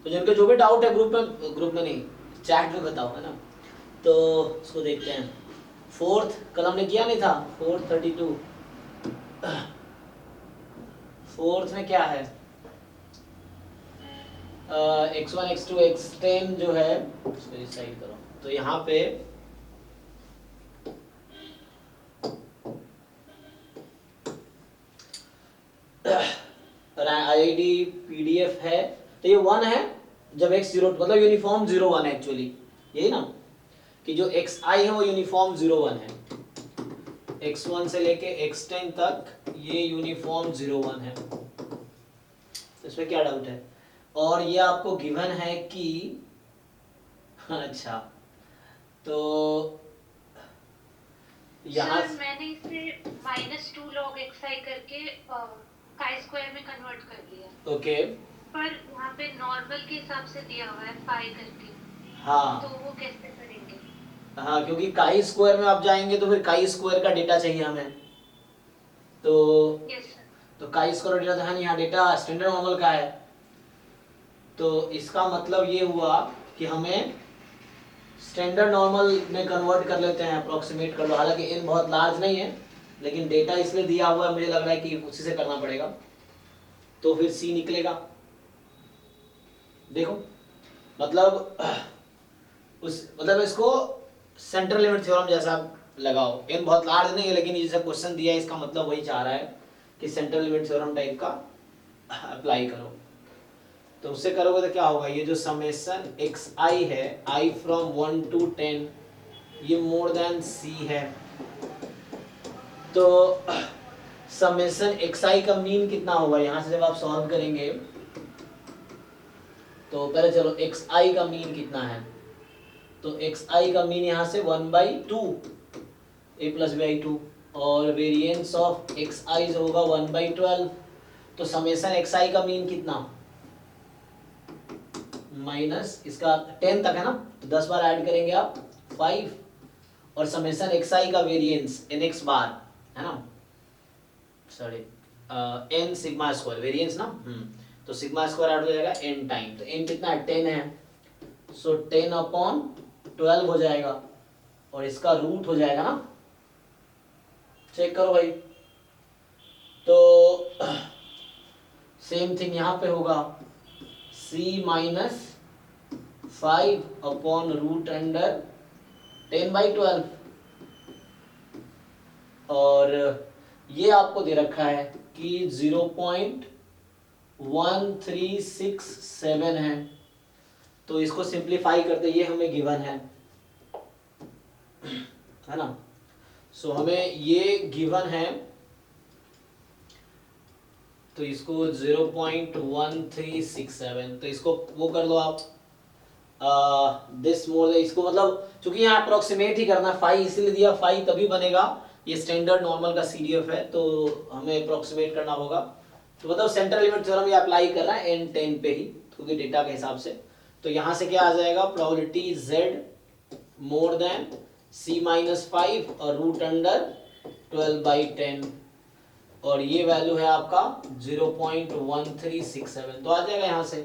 तो जिनके जो भी डाउट है ग्रुप में नहीं, चैट में बताओ, है ना। तो उसको देखते हैं। फोर्थ कल हमने किया नहीं था, 432। फोर्थ में क्या है, x1 x2 x10 जो है उसको डिसाइड करो। तो यहाँ पे आईडी पीडीएफ है, तो ये 1 है जब x0 मतलब यूनिफॉर्म 0 1 है एक्चुअली, यही ना, कि जो xi है वो यूनिफॉर्म 0 1 है, x1 से लेके x10 तक ये यूनिफॉर्म 0 1 है। इसमें क्या डाउट है। और ये आपको गिवन है कि अच्छा, तो यहाँ सर मैंने इसे -2 log xi करके काई स्क्वायर में कन्वर्ट कर लिया। ओके, पर यहाँ पे नॉर्मल के हिसाब से दिया हुआ है पाई करके, तो हाँ वो कैसे करेंगे? हाँ, क्योंकि काई स्क्वायर में आप जाएंगे तो फिर काई स्क्वायर का डेटा चाहिए हमें, तो yes sir. Chi square data तो है नहीं, यहाँ डेटा स्टैंडर्ड नॉर्मल का है। तो इसका मतलब ये हुआ कि हमें स्टैंडर्ड नॉर्मल में कन्वर्ट कर लेते हैं, अप्रोक्सीमेट कर लो, हालांकि n बहुत लार्ज नहीं है लेकिन डेटा इसलिए दिया हुआ है, मुझे लग रहा है कि उसी से करना पड़ेगा, तो फिर c निकलेगा। देखो मतलब मतलब इसको सेंट्रल लिमिट थ्योरम जैसा लगाओ, n बहुत लार्ज नहीं है लेकिन ये जैसा क्वेश्चन दिया है इसका मतलब वही चाह रहा है कि सेंट्रल लिमिट थ्योरम टाइप का अप्लाई करो। तो उससे करोगे तो क्या होगा, ये जो समेशन एक्स आई है, i फ्रॉम 1 to 10, ये मोर देन c है, तो समेशन एक्स आई का मीन कितना होगा, यहां से जब आप सॉल्व करेंगे तो पहले चलो एक्स आई का मीन कितना है, तो एक्स आई का मीन यहाँ से 1/2 a प्लस बी आई 2, और वेरिएंस ऑफ एक्स आई जो होगा 1/12, तो समेशन एक्स आई का मीन कितना, माइनस इसका 10 तक है ना, तो 10 बार ऐड करेंगे आप 5, और समेशन एक्स आई का वेरिएंस एन एक्स बार है ना, sorry N sigma square variance ना, तो सिग्मा स्क्वायर ऐड हो जाएगा एन टाइम, तो एन कितना है 10 है, सो 10/12 हो जाएगा, और इसका रूट हो जाएगा ना, चेक करो भाई। तो सेम थिंग यहाँ पे होगा, c माइनस 5/√10/12, और ये आपको दे रखा है कि 0.1367 है, तो इसको सिंप्लीफाई करते ये हमें गिवन है ना, सो हमें ये गिवन है, तो इसको 0.1367, तो इसको वो कर लो आप, दिस मोर, इसको मतलब चूंकि यहाँ अप्रोक्सीमेट ही करना, 5 इसीलिए दिया, 5 तभी बनेगा, ये स्टैंडर्ड नॉर्मल का सीडीएफ है तो हमें अप्रोक्सीमेट करना होगा, तो मतलब सेंट्रल लिमिट थ्योरम ये अप्लाई कर रहा है एन 10 पे ही, क्योंकि डेटा के हिसाब से, तो यहाँ से क्या आ जाएगा, probability z more than c-5 और √12/10, और ये वैल्यू है आपका 0.1367, तो आ जाएगा यहाँ से,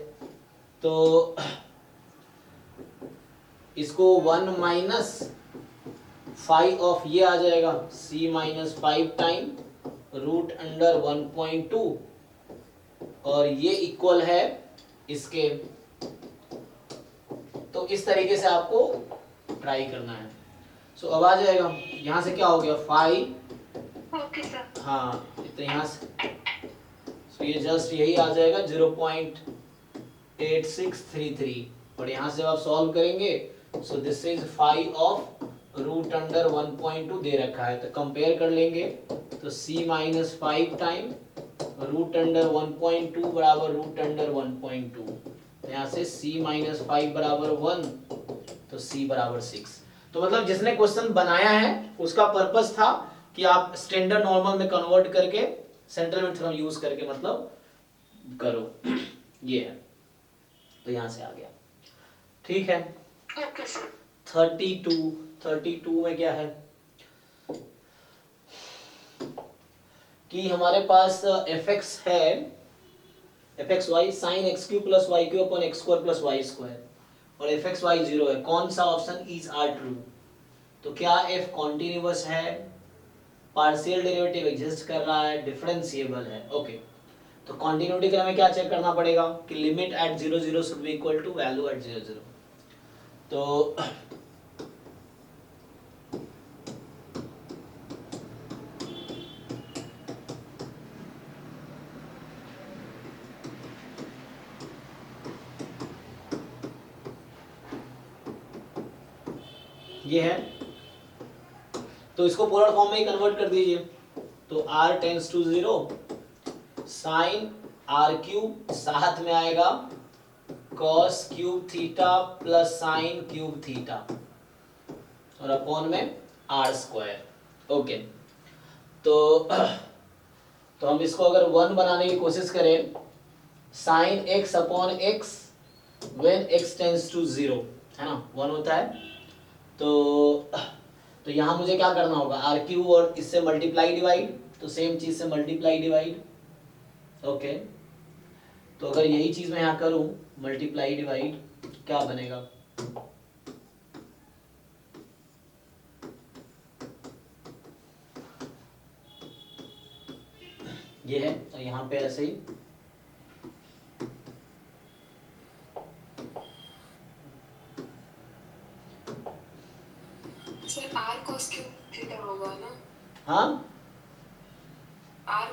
तो इसको 1 माइनस 5 ऑफ ये आ जाएगा c-5 टाइम √1.2, और ये इक्वल है इसके, तो इस तरीके से आपको ट्राई करना है। सो अब आ जाएगा, यहाँ से क्या हो गया 5, ओके सर। हाँ तो यहाँ से सो ये जस्ट यही आ जाएगा 0.8633, और यहाँ से आप सॉल्व करेंगे, सो दिस इज 5 ऑफ √1.2 दे रखा है, तो कंपेयर कर लेंगे, तो c-5 टाइम √1.2 बराबर √1.2, तो यहाँ से c-5 बराबर 1, तो c बराबर 6, तो मतलब जिसने क्वेश्चन बनाया है उसका पर्पस था कि आप स्टैंडर्ड नॉर्मल में कन्वर्ट करके सेंट्रल लिमिट थ्योरम यूज करके मतलब करो, ये है, तो यहां से आ गया, ठीक है। Okay sir. 32 में क्या है कि हमारे पास fx है F X Y sine X cube plus Y cube upon X square plus Y square, और एफ एक्स वाई 0 है, कौन सा ऑप्शन इज आर ट्रू? तो क्या एफ कॉन्टिन्यूअस है, पार्शियल डेरिवेटिव एग्जिस्ट कर रहा है, डिफरेंशिएबल है? ओके, तो कॉन्टिन्यूटी के लिए हमें क्या चेक करना पड़ेगा कि limit at 0 0 should be equal to value at 0 0। तो ये है, तो इसको पोलर फॉर्म में ही कन्वर्ट कर दीजिए। तो r tends to 0 sine R cube, साथ में आएगा cos cube theta plus sine cube theta, और अपॉन में आर स्क्वायर। ओके, तो हम इसको अगर 1 बनाने की कोशिश करें, sine x upon x when x tends to 0, है ना, 1 होता है। तो यहाँ मुझे क्या करना होगा, आर क्यू और इससे मल्टीप्लाई डिवाइड, तो सेम चीज से मल्टीप्लाई डिवाइड। ओके, तो अगर यही चीज मैं यहाँ करूं मल्टीप्लाई डिवाइड, क्या बनेगा, ये है, तो यहाँ पे ऐसे ही sir r cos cube theta होगा ना? हाँ, आर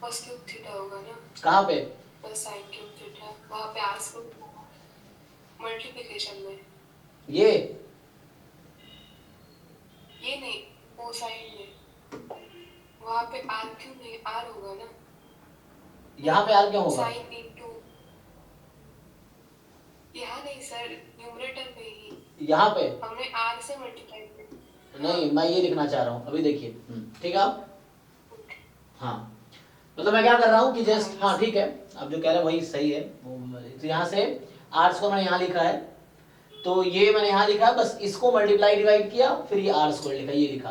cos क्यूब थीटा होगा ना? कहाँ पे? प्लस साइन क्यूब थीटा, वहाँ पे आर स्क्वायर मल्टीप्लिकेशन में, ये नहीं वो साइड में, वहाँ पे आर क्यूब नहीं आर होगा ना? यहाँ पे आर क्यों होगा? साइन इनटू, यहाँ नहीं सर, न्यूमरेटर में ही यहाँ पे हमने आर से मल्टीप्लाई किया। नहीं, मैं ये लिखना चाह रहा हूँ, अभी देखिए, ठीक है आप, हाँ, मतलब मैं क्या कर रहा हूँ कि जस्ट, हाँ ठीक है, आप जो कह रहे हैं वही सही है। तो यहाँ से आर्स को मैंने यहाँ लिखा है, तो ये मैंने यहाँ लिखा है, बस इसको मल्टीप्लाई डिवाइड किया, फिर ये आर स्क्वायर लिखा, ये लिखा,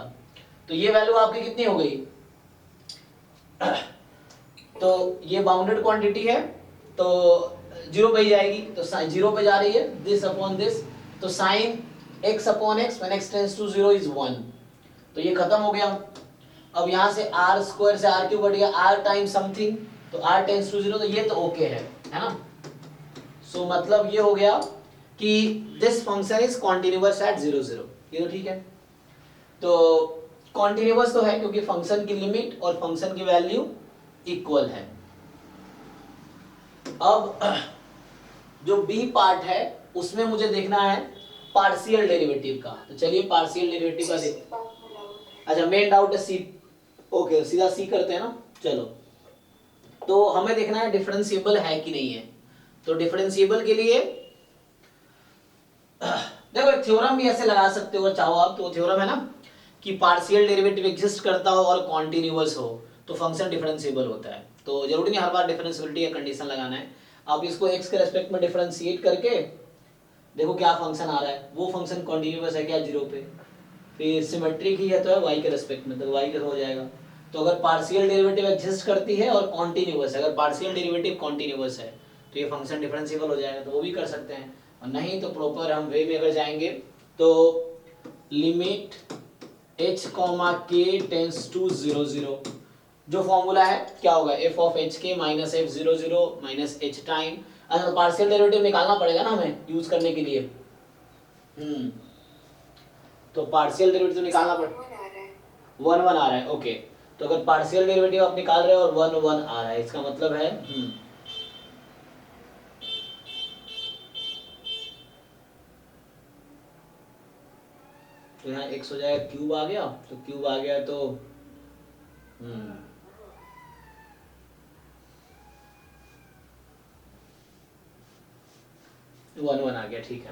तो ये वैल्यू आपकी कितनी हो गई? तो ये बाउंडेड क्वांटिटी है, तो 0 पे ही जाएगी, तो 0 पे जा रही है, दिस अपॉन दिस, तो sine x upon x when x tends to 0 is 1, तो ये खत्म हो गया। अब यहाँ से आर स्क्वायर से आर क्यूब बढ़ गया, आर टाइम समथिंग, तो आर टेंड्स टू 0, तो ये तो ओके है ना। सो मतलब ये हो गया कि this function is continuous at 0 0, ये तो ठीक है। तो कॉन्टिन्यूअस तो है क्योंकि फंक्शन की लिमिट और फंक्शन की वैल्यू इक्वल है। अब जो बी पार्ट है उसमें मुझे देखना है पार्शियल डेरिवेटिव का, तो चलिए पार्शियल डेरिवेटिव का देख। अच्छा, मेन डाउट है सी, ओके सीधा सी करते हैं ना, चलो। तो हमें देखना है डिफरेंशिएबल है कि नहीं है। तो डिफरेंशिएबल के लिए देखो एक थ्योरम भी ऐसे लगा सकते हो चाहो आप, तो थ्योरम है ना कि पार्शियल डेरिवेटिव एग्जिस्ट करता हो और कॉन्टिन्यूअस हो तो फंक्शन डिफरेंशिएबल होता है। तो जरूरी नहीं हर बार डिफरेंशिएबिलिटी का कंडीशन लगाना है, आप इसको x के रेस्पेक्ट में डिफरेंशिएट करके देखो क्या फंक्शन आ रहा है, वो फंक्शन कॉन्टिन्यूअस है क्या 0 पे, फिर सिमेट्रिक ही है तो है y के रेस्पेक्ट में, तो y के हो जाएगा। तो अगर पार्शियल डेरिवेटिव एग्जिस्ट करती है और कॉन्टिन्यूअस है, अगर पार्शियल डेरिवेटिव कॉन्टिन्यूअस है तो ये फंक्शन डिफरेंशिएबल हो जाएगा, तो वो भी कर सकते हैं। और नहीं तो प्रॉपर हम वे में अगर जाएंगे तो limit h k tends to 0 0, जो फॉर्मूला है क्या होगा, f ऑफ h के minus F 0 0 minus h time. अच्छा, तो पार्शियल डेरिवेटिव निकालना पड़ेगा ना हमें यूज करने के लिए। तो पार्शियल डेरिवेटिव निकालना पड़ेगा, 1 1 आ रहा है, ओके। तो अगर पार्शियल डेरिवेटिव आप निकाल रहे हो और 1 1 आ रहा है, इसका मतलब है तो यहाँ x हो जाएगा, क्यूब आ गया, तो क्यूब आ गया तो 1 1 आ गया, ठीक है।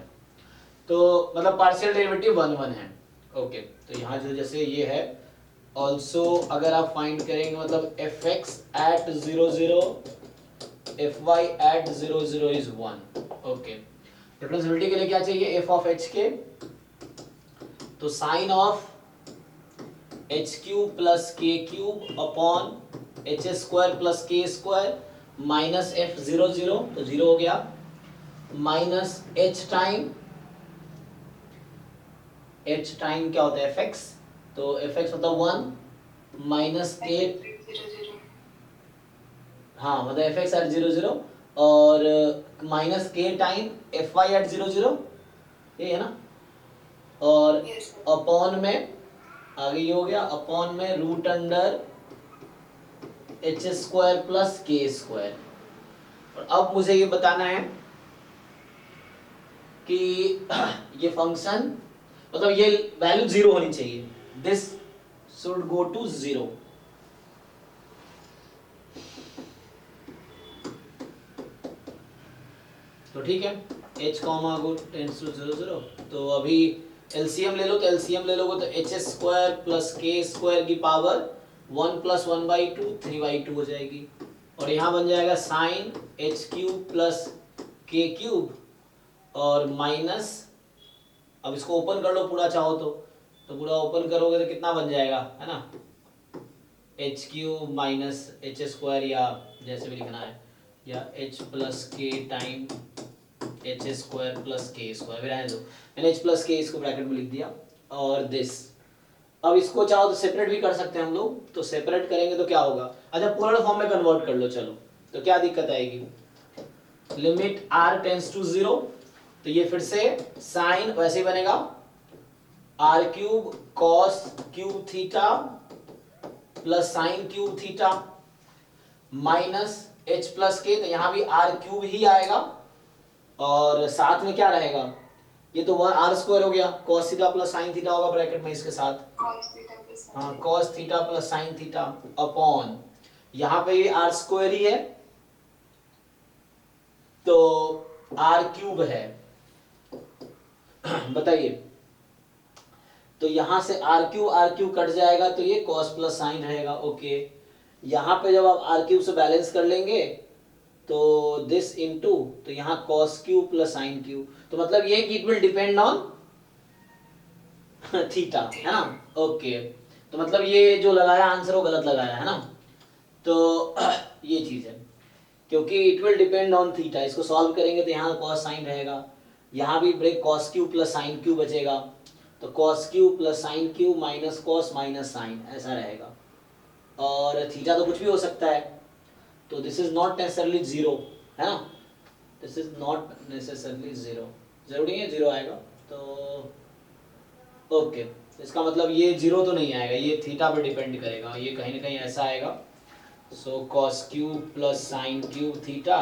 तो मतलब पार्शियल डेरिवेटिव 1 1 है, ओके। तो यहाँ जो जैसे ये है, ऑल्सो अगर आप फाइंड करेंगे मतलब f x at 0 0 f Y at 0 0 is 1, okay. Differentiability के लिए क्या चाहिए, एफ ऑफ एच के, तो sine of h cube plus k cube upon h square plus के square minus f zero zero तो जीरो हो गया, minus h time, h time क्या होता है एफ एक्स, तो एफ एक्स मतलब 1 माइनस के, 0 0 हाँ मतलब f x at zero zero और minus K time F Y at zero zero, ये है ना, और यस अपॉन में आगे ये हो गया, अपॉन में root under H square plus के स्क्वायर। और अब मुझे ये बताना है कि ये फंक्शन मतलब ये वैल्यू जीरो होनी चाहिए, this should go to zero. तो ठीक है, h comma go tends to zero zero, तो अभी एलसीएम ले लो, तो एलसीएम ले लोगे तो एच स्क्वायर प्लस के स्क्वायर की पावर 1 प्लस 1/2 3/2 हो जाएगी, और यहाँ बन जाएगा sine h cube plus k cube और माइनस, अब इसको ओपन कर लो पूरा चाहो तो पूरा ओपन करोगे तो कितना बन जाएगा, है ना, H cube minus H square या जैसे भी लिखना है, या एच प्लस के टाइम एच स्क्वायर प्लस के स्क्वायर, रहने दो, मैंने एच प्लस के इसको ब्रैकेट में लिख दिया, और दिस। अब इसको चाहो तो सेपरेट भी कर सकते हैं हम लोग, तो सेपरेट करेंगे तो क्या होगा, अच्छा पोलर फॉर्म में कन्वर्ट कर लो, चलो तो क्या दिक्कत आएगी, limit r tends to zero, तो ये फिर से साइन वैसे ही बनेगा r cube cos cube theta plus sine cube theta minus h plus K, तो यहाँ भी r क्यूब ही आएगा, और साथ में क्या रहेगा, ये तो वन आर स्क्वायर हो गया, cos theta plus sine theta होगा ब्रैकेट में इसके साथ, cos थीटा प्लस हाँ cos theta plus sine theta upon, यहाँ पे ये आर स्क्वायर ही है तो आर क्यूब है, बताइए, तो यहां से आर क्यूब कट जाएगा तो ये cos प्लस साइन रहेगा, ओके। यहाँ पे जब आप आर क्यूब से बैलेंस कर लेंगे तो दिस इनटू, तो यहाँ cos cube plus sine cube, तो मतलब ये कि it will depend on theta, है ना, ओके। तो मतलब ये जो लगाया आंसर वो गलत लगाया है ना, तो ये चीज है, क्योंकि it will depend on theta, इसको सॉल्व करेंगे तो यहाँ cos साइन रहेगा, यहाँ भी break cos cube plus sine cube बचेगा, तो cos cube plus sine cube minus cos minus sine ऐसा रहेगा, और थीटा तो कुछ भी हो सकता है, तो this is not necessarily zero, है ना, this is not necessarily zero, जरूरी है जीरो आएगा, तो ओके, इसका मतलब ये जीरो तो नहीं आएगा, ये थीटा पे डिपेंड करेगा, ये कहीं ना कहीं ऐसा आएगा, सो cos cube plus sine cube theta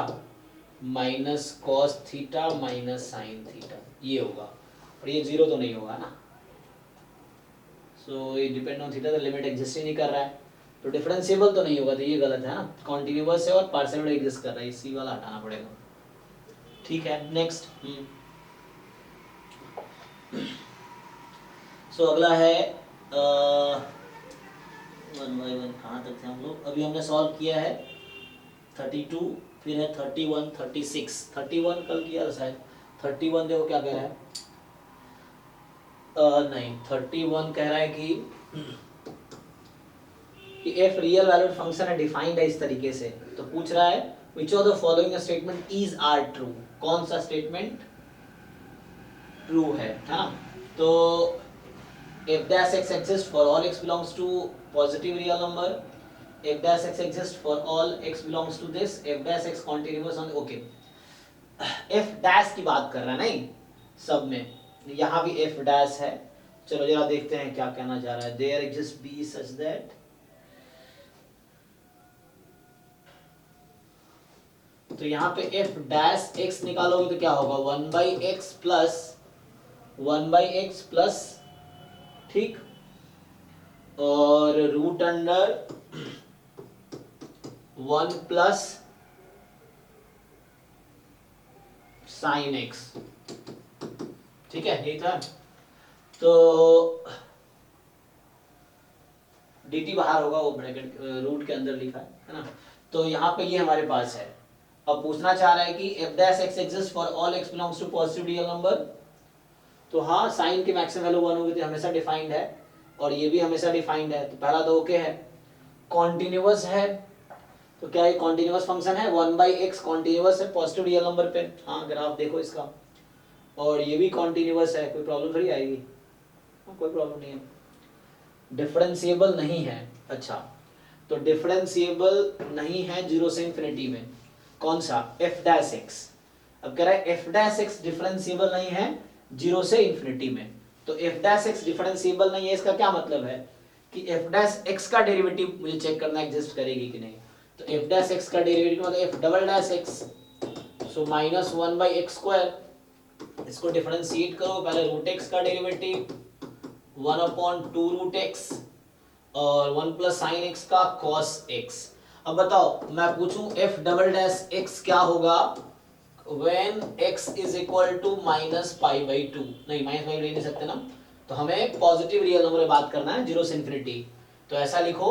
minus cos theta minus sine theta, ये होगा, और ये जीरो तो नहीं होगा ना, सो ये डिपेंड ऑन थीटा, तो लिमिट एग्जिस्ट ही नहीं कर रहा है, तो डिफरेंशिएबल तो नहीं होगा, तो ये गलत है ना, कॉन्टिन्यूअस है और पार्शियल एग्जिस्ट कर रहा है, इसी वाला हटाना पड़ेगा, ठीक है। नेक्स्ट सो अगला है 1 by 1, कहाँ तक थे हम लोग, अभी हमने सॉल्व किया है 32, फिर है 31 36, 31 कल किया था शायद, 31 देखो क्या कह रहा है, नहीं 31 कह रहा है कि एफ रियल वैल्यूड फंक्शन है डिफाइंड है इस तरीके से, तो पूछ रहा है which of the following statement is are true, कौन सा स्टेटमेंट ट्रू है ना, तो if dash x exists for all x belongs to positive real number, if dash x exists for all x belongs to this, if dash x continuous on, okay, f dash की बात कर रहा है नहीं सब में, यहाँ भी f dash है, चलो जरा देखते हैं क्या कहना चाह रहा है, there exists b such that, तो यहाँ पे f dash x निकालोगे तो क्या होगा 1/x प्लस 1/x प्लस, ठीक, और root under 1 plus sine X, ठीक है, यही था, तो dt बाहर होगा, वो ब्रैकेट रूट के अंदर लिखा है ना, तो यहाँ पे ये हमारे पास है, अब पूछना चाह रहा है कि f dash x exists for all x belongs to positive real number, तो हाँ साइन की मैक्सिमम वैल्यू 1 होगी तो हमेशा डिफाइंड है, और ये भी हमेशा डिफाइंड है, तो पहला तो ओके है, कॉन्टिन्यूअस है, तो क्या ये कॉन्टिन्यूअस फंक्शन है, 1/x कॉन्टिन्यूअस है पॉजिटिव रियल नंबर पे, हाँ ग्राफ देखो इसका, और ये भी कॉन्टिन्यूअस है, कोई प्रॉब्लम थोड़ी आएगी, हाँ कोई प्रॉब्लम नहीं है। डिफरेंशिएबल नहीं है, अच्छा तो डिफरेंशिएबल नहीं है जीरो से इंफिनिटी में, कौन सा, एफ डैश एक्स। अब कह रहा है एफ डैश एक्स डिफरेंशिएबल नहीं है जीरो से इंफिनिटी में, तो एफ डैश एक्स डिफरेंशिएबल नहीं है, इसका क्या मतलब है कि एफ डैश एक्स का डेरिवेटिव मुझे चेक करना एग्जिस्ट करेगी कि नहीं। तो एफ डैश एक्स का डेरिवेटिव मतलब F double dash x, so minus 1/x², इसको डिफरेंशिएट करो, पहले रूट एक्स का डेरिवेटिव 1/2 रूट एक्स और 1 प्लस साइन एक्स का कॉस एक्स। अब बताओ मैं पूछूं एफ डबल डैश एक्स क्या होगा when x is equal to -π/2, नहीं -π ले नहीं सकते ना, तो हमें पॉजिटिव रियल नंबर में बात करना है जीरो से इंफिनिटी, तो ऐसा लिखो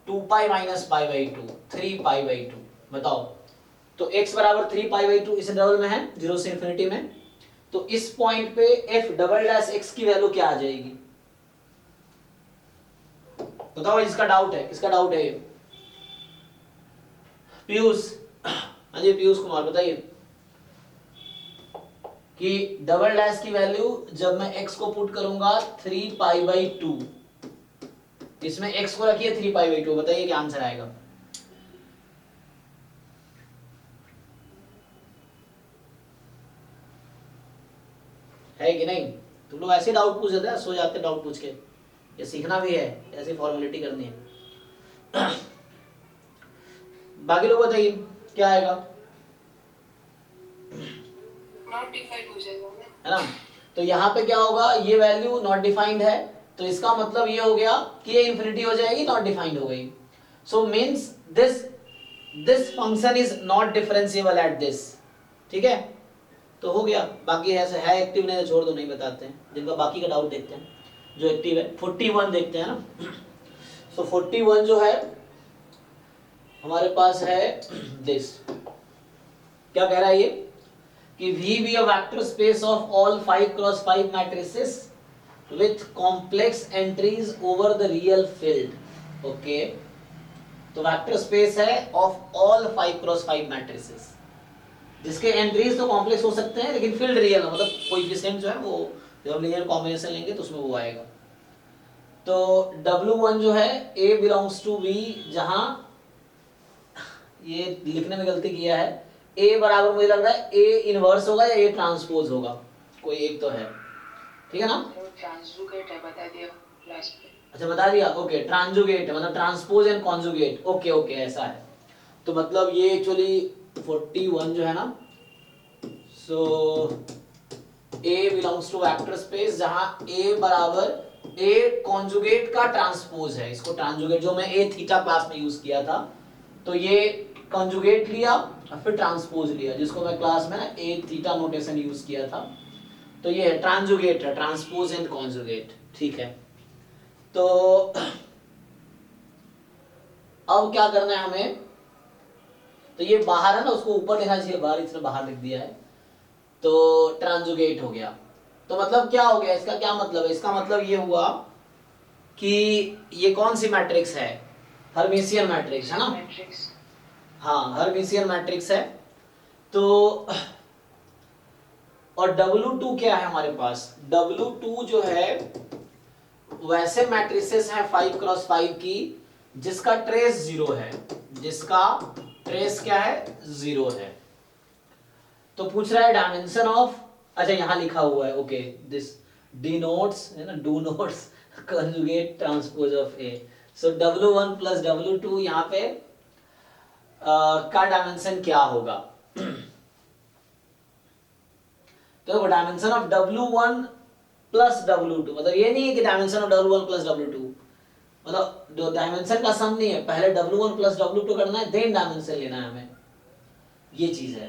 2π - π/2 3π/2, बताओ तो x बराबर 3π/2 इस इंटरवल में है जीरो से इंफिनिटी में, तो इस पॉइंट पे f डबल डैश x की वैल्यू क्या आ जाएगी, बताओ जिसका डाउट है, किसका डाउट है ये, पीयूष, हाँ जी पीयूष कुमार बताइए कि डबल डैश की वैल्यू जब मैं x को पुट करूंगा 3π/2, इसमें x को रखिए 3π/2, बताइए क्या आंसर आएगा। है कि नहीं, तुम लोग ऐसे डाउट पूछ देते हैं, सो जाते डाउट पूछ के, ये सीखना भी है, ऐसी फॉर्मेलिटी करनी है। बाकी लोग बताइए क्या आएगा, नॉट डिफाइंड हो जाएगा है ना, तो यहाँ पे क्या होगा, ये वैल्यू नॉट डिफाइंड है, तो इसका मतलब ये हो गया कि ये इंफिनिटी हो जाएगी, नॉट डिफाइंड हो गई, सो means this function is not differentiable at this, ठीक है, तो हो गया। बाकी ऐसे है एक्टिव नहीं तो छोड़ दो, नहीं बताते हैं, जिनका बाकी का डाउट देखते हैं, जो एक्टिव है 41 देखते हैं ना। सो 41 जो है हमारे पास है दिस, क्या कह रहा है ये कि V be a vector space of all 5x5 matrices with complex entries over the real field, okay, तो वेक्टर स्पेस है of all 5x5 matrices जिसके एंट्रीज तो कॉम्प्लेक्स हो सकते हैं लेकिन फील्ड रियल है, मतलब कोएफिशिएंट जो है वो जब हम लीनियर कॉम्बिनेशन लेंगे तो उसमें वो आएगा। तो W1 जो है A belongs to V, जहां ये लिखने में गलती किया है, A बराबर मुझे लग रहा है A इनवर्स होगा या A ट्रांसपोज होगा, कोई एक तो है, ठीक है ना, ट्रांसजुगेट है, बता दिया लास्ट में। अच्छा बता दिया, ओके ट्रांसजुगेट है मतलब transpose and conjugate, okay okay ऐसा है, तो मतलब ये एक्चुअली 41 जो है ना, so A belongs to vector space जहां A बराबर A कॉन्जुगेट का ट्रांसपोज है, इसको ट्रांसजुगेट जो मैं A थीटा क्लास में यूज किया था, तो ये कॉन्जुगेट लिया और फिर ट्रांसपोज लिया, जिसको मैं क्लास में ना A थीटा नोटेशन यूज किया था, तो ये ट्रांसजुगेट है, ट्रांसपोज एंड कॉन्जुगेट, ठीक है। तो अब क्या करना है हमें, तो ये बाहर है ना, उसको ऊपर लिखना चाहिए, बाहर इसने बाहर लिख दिया है, तो ट्रांसजुगेट हो गया, तो मतलब क्या हो गया, इसका क्या मतलब है, इसका मतलब ये हुआ कि ये कौन सी मैट्रिक्स है, हर्मिशियन मैट्रिक्स है ना, हाँ हर्मिशियन मैट्रिक्स है, तो और W2 क्या है हमारे पास, W2 जो है वैसे मैट्रिसेस हैं 5x5 की जिसका ट्रेस 0 है, जिसका ट्रेस क्या है 0 है, तो पूछ रहा है डायमेंशन ऑफ, अच्छा यहां लिखा हुआ है, ओके दिस डिनोट्स है ना, do notes conjugate transpose of A, so W1 plus W2 यहाँ पे का डायमेंशन क्या होगा, तो dimension of W1 plus W2, मतलब ये नहीं है कि dimension of W1 plus W2, मतलब जो डायमेंशन का सम नहीं है, पहले W1 प्लस W2 करना है देन डायमेंशन लेना है हमें, ये चीज है,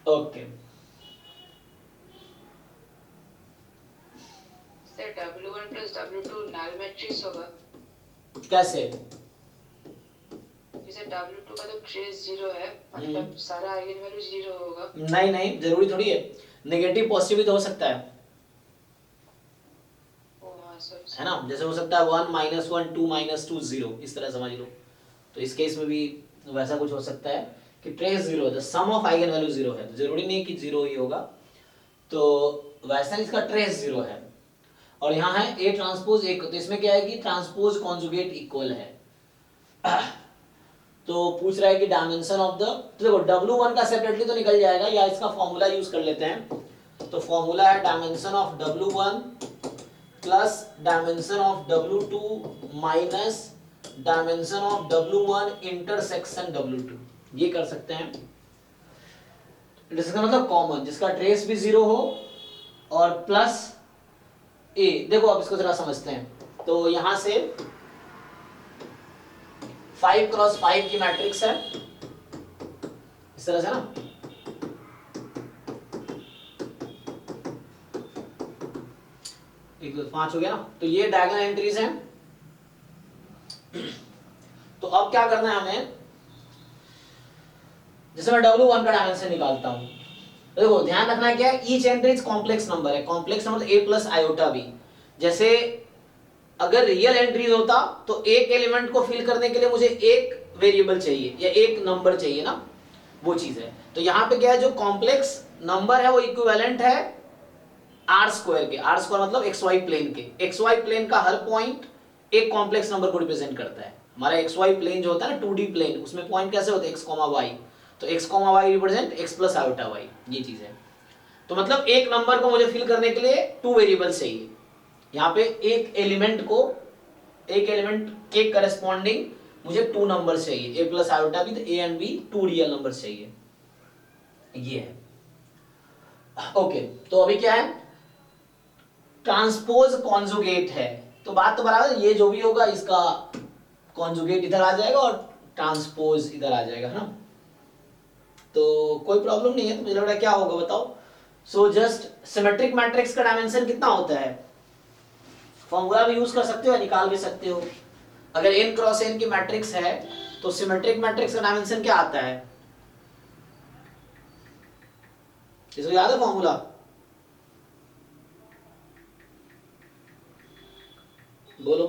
okay. Sir W1 plus W2 null matrix होगा कैसे, जैसे W2 का तो ट्रेस 0 है, मतलब सारा आइगन वैल्यू 0 होगा, नहीं नहीं जरूरी थोड़ी है, नेगेटिव पॉजिटिव भी तो हो सकता है, ओ हाँ सर है ना, जैसे हो सकता है 1 -1 2 -2 0, इस तरह समझ लो। तो इस केस में भी वैसा कुछ हो सकता है कि ट्रेस जीरो है, सम ऑफ आइगन वैल्यू जीरो है, तो जरूरी नहीं कि जीरो ही होगा, तो वैसा इसका ट्रेस जीरो है। और यहाँ है ए ट्रांसपोज एक, तो इसमें क्या है कि ट्रांसपोज कॉन्जुगेट इक्वल है। तो पूछ रहा है कि डायमेंशन ऑफ द, तो देखो W1 का सेपरेटली तो निकल जाएगा, या इसका फॉर्मूला यूज कर लेते हैं। तो फॉर्मूला है dimension of W1 plus dimension of W2 minus dimension of W1 intersection W2, ये कर सकते हैं। इसका मतलब कॉमन, जिसका ट्रेस भी जीरो हो और प्लस ए। देखो अब इसको जरा समझते हैं। तो यहां से 5 क्रॉस 5 की मैट्रिक्स है, इस तरह से ना, एक दो 5 हो गया ना, तो ये डायगोनल एंट्रीज हैं। तो अब क्या करना है हमें, जैसे मैं W1 का डायमेंशन निकालता हूं, तो देखो ध्यान रखना है क्या है, ईच एंट्री कॉम्प्लेक्स नंबर है, complex number a plus iota b। जैसे अगर रियल एंट्रीज होता तो एक एलिमेंट को फिल करने के लिए मुझे एक वेरिएबल चाहिए या एक नंबर चाहिए ना, वो चीज है। तो यहाँ पे क्या है, जो कॉम्प्लेक्स नंबर है वो इक्विवेलेंट है आर स्क्वायर के। आर स्क्वायर मतलब एक्स वाई प्लेन के, एक्स वाई प्लेन का हर पॉइंट एक कॉम्प्लेक्स नंबर को रिप्रेजेंट करता है। हमारा एक्स वाई प्लेन जो होता है ना 2D प्लेन, उसमें पॉइंट कैसे होते हैं एक्स कॉमा वाई, तो X comma Y represent X plus iota Y, ये चीज है। तो मतलब एक नंबर को मुझे फिल करने के लिए टू वेरिएबल चाहिए। यहाँ पे एक एलिमेंट के करस्पॉन्डिंग मुझे टू नंबर चाहिए, ए प्लस आयोटा बी, तो A and B two real number चाहिए, ये है। ओके, तो अभी क्या है, ट्रांसपोज कॉन्जुगेट है, तो बात तो बराबर, ये जो भी होगा इसका कॉन्जुगेट इधर आ जाएगा और ट्रांसपोज इधर आ जाएगा, है ना। तो कोई प्रॉब्लम नहीं है। तो मुझे लग रहा है क्या होगा बताओ। सो जस्ट सिमेट्रिक मैट्रिक्स का डायमेंशन कितना होता है, फॉर्मूला भी यूज कर सकते हो, निकाल भी सकते हो। अगर n क्रॉस n की मैट्रिक्स है तो सिमेट्रिक मैट्रिक्स का डायमेंशन क्या आता है, किसको याद है फॉर्मूला? बोलो।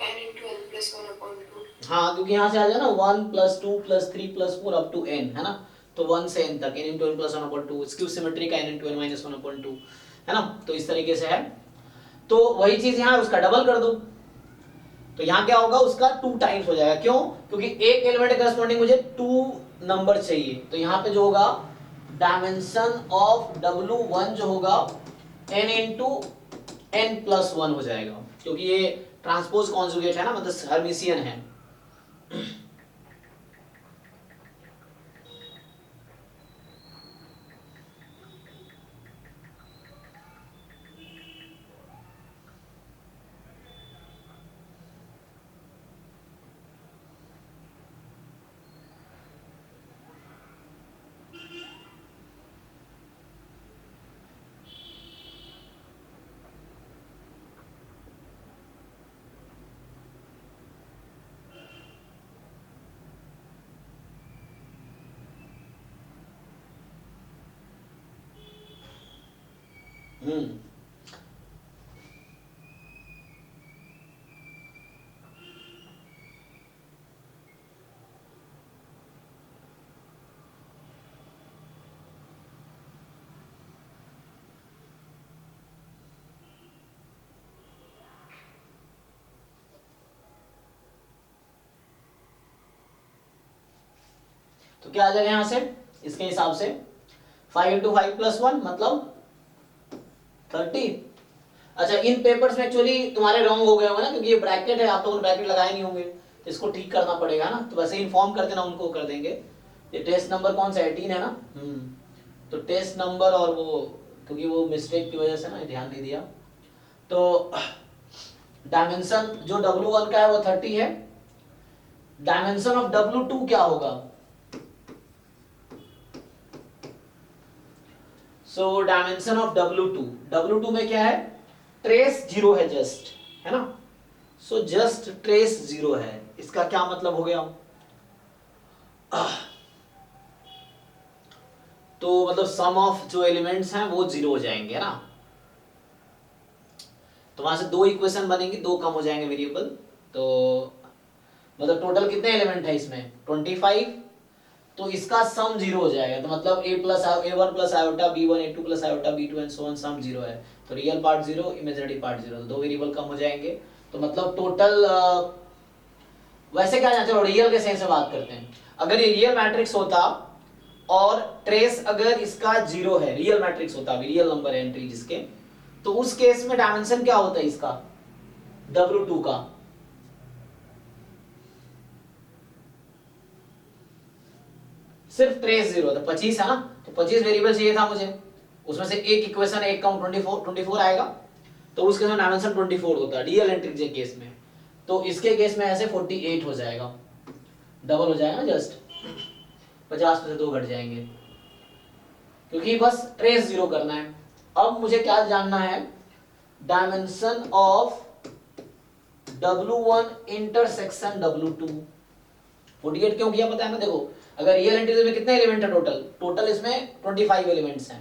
n into n plus 1 upon 2। हाँ, क्योंकि यहाँ से आ जाए ना 1 + 2 + 3 + 4 up to n, है ना, तो 1 से n तक n into n plus 1 upon 2, skew symmetry का n into n minus 1 upon 2, है ना। तो इस तरीके से है। तो वही चीज यहाँ उसका डबल कर दो, तो यहाँ क्या होगा, उसका 2 टाइम्स हो जाएगा। क्यों? क्योंकि एक एलिमेंट के करस्पॉन्डिंग मुझे 2 नंबर चाहिए, तो यहाँ पे जो होगा डायमेंशन ऑफ W1 जो होगा n into n plus 1 हो जाएगा, क्योंकि ये ट्रांसपोज कॉन्जुगेट है ना, मतलब हर्मिशियन है। तो क्या आ जाएगा यहां से, इसके हिसाब से 5 into 5 + 1 मतलब 30। अच्छा, इन पेपर्स में एक्चुअली तुम्हारे रॉन्ग हो गए होंगे ना, क्योंकि ये ब्रैकेट है, आप लोगों ने ब्रैकेट लगाए नहीं होंगे, तो इसको ठीक करना पड़ेगा ना। तो वैसे इन्फॉर्म कर देना, उनको कर देंगे। ये टेस्ट नंबर कौन सा 18 है ना, तो टेस्ट नंबर, और वो क्योंकि वो मिस्टेक की वजह से ना ध्यान नहीं दिया। तो डायमेंशन जो W1 का है वो 30 है। डायमेंशन ऑफ W2 क्या होगा, सो डायमेंशन ऑफ W2 में क्या है, ट्रेस जीरो है जस्ट, है ना। सो जस्ट ट्रेस जीरो है, इसका क्या मतलब हो गया, तो मतलब सम ऑफ जो एलिमेंट्स हैं वो जीरो हो जाएंगे, है ना। तो वहां से 2 इक्वेशन बनेंगी, 2 कम हो जाएंगे वेरिएबल। तो मतलब टोटल कितने एलिमेंट है इसमें 25, तो इसका सम 0 हो जाएगा। तो मतलब a1 plus iota b1 a2 plus iota b2 and so on, sum 0 है। तो रियल पार्ट 0, इमेजिनरी पार्ट 0, तो 2 वेरिएबल कम हो जाएंगे। तो मतलब टोटल वैसे क्या चलो रियल के सेंस से बात करते हैं। अगर ये रियल मैट्रिक्स होता और ट्रेस अगर इसका 0 है, रियल मैट्रिक्स होता, रियल नंबर है एंट्री जिसके, तो उस केस में डायमेंशन क्या होता है इसका W2 का? सिर्फ ट्रेस 0 था, 25 है ना, तो 25 वेरिएबल चाहिए था मुझे, उसमें से एक इक्वेशन एक काउंट 24 आएगा, तो उस केस में डायमेंशन 24 होता है रियल एंट्री के केस में। तो इसके केस में ऐसे 48 हो जाएगा, डबल हो जाएगा ना, जस्ट 50 में से 2 घट जाएंगे, क्योंकि बस ट्रेस 0 करना है। अब मुझे क्या जानना है, dimension of W1 intersection W2। 48 क्यों किया पता है ना, देखो अगर रियल एंट्रीज में कितने एलिमेंट है टोटल इसमें 25 एलिमेंट्स हैं।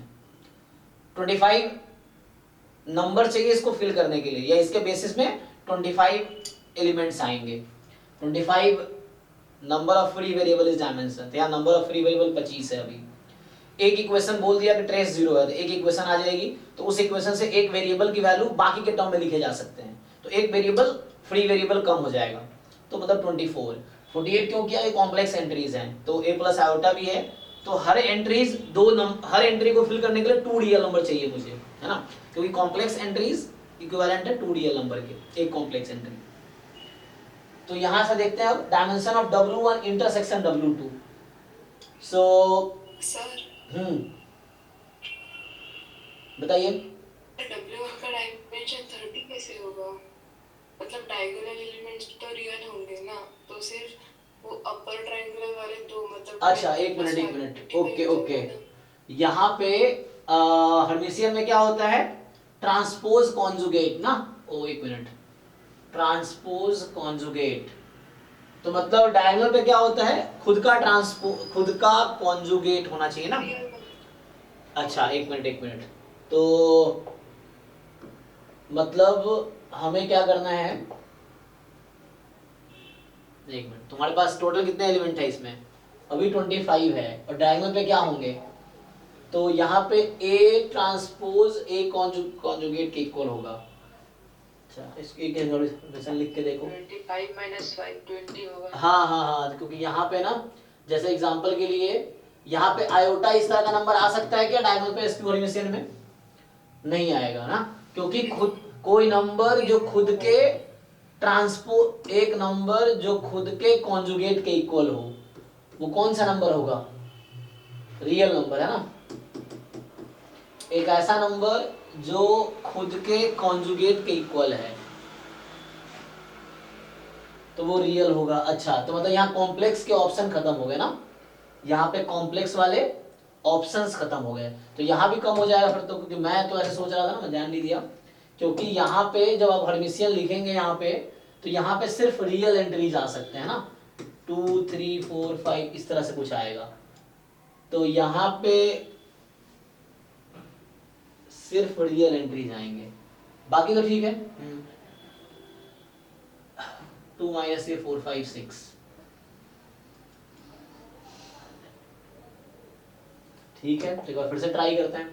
25 नंबर चाहिए इसको फिल करने के लिए, या इसके बेसिस में 25 एलिमेंट्स आएंगे। 25 number of free variable is dimension, या नंबर ऑफ फ्री वेरिएबल 25 है। अभी एक इक्वेशन बोल दिया कि ट्रेस 0 है, तो एक इक्वेशन आ जाएगी, तो उस इक्वेशन से एक वेरिएबल की वैल्यू बाकी के टर्म में लिखे जा सकते हैं, तो एक वेरिएबल फ्री वेरिएबल कम हो जाएगा। तो मतलब 24। 48 क्यों किया, ये कॉम्प्लेक्स एंट्रीज हैं, तो a प्लस आयोटा भी है, तो हर एंट्रीज हर एंट्री को फिल करने के लिए 2 रियल नंबर चाहिए मुझे, है ना, क्योंकि कॉम्प्लेक्स एंट्रीज इक्विवेलेंट है 2 रियल नंबर के, एक कॉम्प्लेक्स एंट्री। तो यहां से देखते हैं अब dimension of W1 intersection W2। So sir बताइए। W1 का डायमेंशन 30 कैसे होगा? मतलब डायगोनल एलिमेंट्स तो रियल होंगे ना, तो सिर्फ वो अपर ट्रायंगुलर वाले 2 मतलब। अच्छा एक मिनट, ओके। यहाँ पे हर्मिशियन में क्या होता है, ट्रांसपोज कॉन्जुगेट ना, एक मिनट, ट्रांसपोज कॉन्जुगेट, तो मतलब डायगोनल पे क्या होता है, खुद का कॉन्जुगेट होना चाहिए ना। अच्छा एक मिनट, तो मतलब हमें क्या करना है, एक मिनट, तुम्हारे पास टोटल कितने एलिमेंट है इसमें, अभी 25 है, और डायगोनल पे क्या होंगे, तो यहाँ पे A ट्रांसपोज A कॉन्जुगेट के इक्वल होगा। अच्छा इसकी कैलकुलेशन लिख के देखो, 25 - 5 20 होगा। हाँ, क्योंकि यहाँ पे ना, जैसे एग्जांपल के लिए यहाँ पे आयोटा इस तरह का नंबर आ सकता है क्या डायगोनल पे SQ हर्मिशियन में? नहीं आएगा ना, क्योंकि खुद कोई नंबर जो खुद के एक नंबर जो खुद के कॉन्जुगेट के इक्वल हो, वो कौन सा नंबर होगा, रियल नंबर है ना। एक ऐसा नंबर जो खुद के कॉन्जुगेट के इक्वल है, तो वो रियल होगा। अच्छा तो मतलब यहाँ कॉम्प्लेक्स के ऑप्शन खत्म हो गए ना, यहाँ पे कॉम्प्लेक्स वाले ऑप्शंस खत्म हो गए, तो यहाँ भी कम हो जाएगा फिर तो, क्योंकि मैं तो ऐसे सोच रहा था ना, मैं ध्यान नहीं दिया, क्योंकि यहाँ पे जब आप हर्मिशियन लिखेंगे यहाँ पे, तो यहाँ पे सिर्फ रियल एंट्रीज आ सकते हैं ना, 2 3 4 5 इस तरह से कुछ आएगा, तो यहाँ पे सिर्फ रियल एंट्रीज आएंगे, बाकी तो ठीक है। 2 - 4 5 6 ठीक है, तो एक बार फिर से ट्राई करते हैं।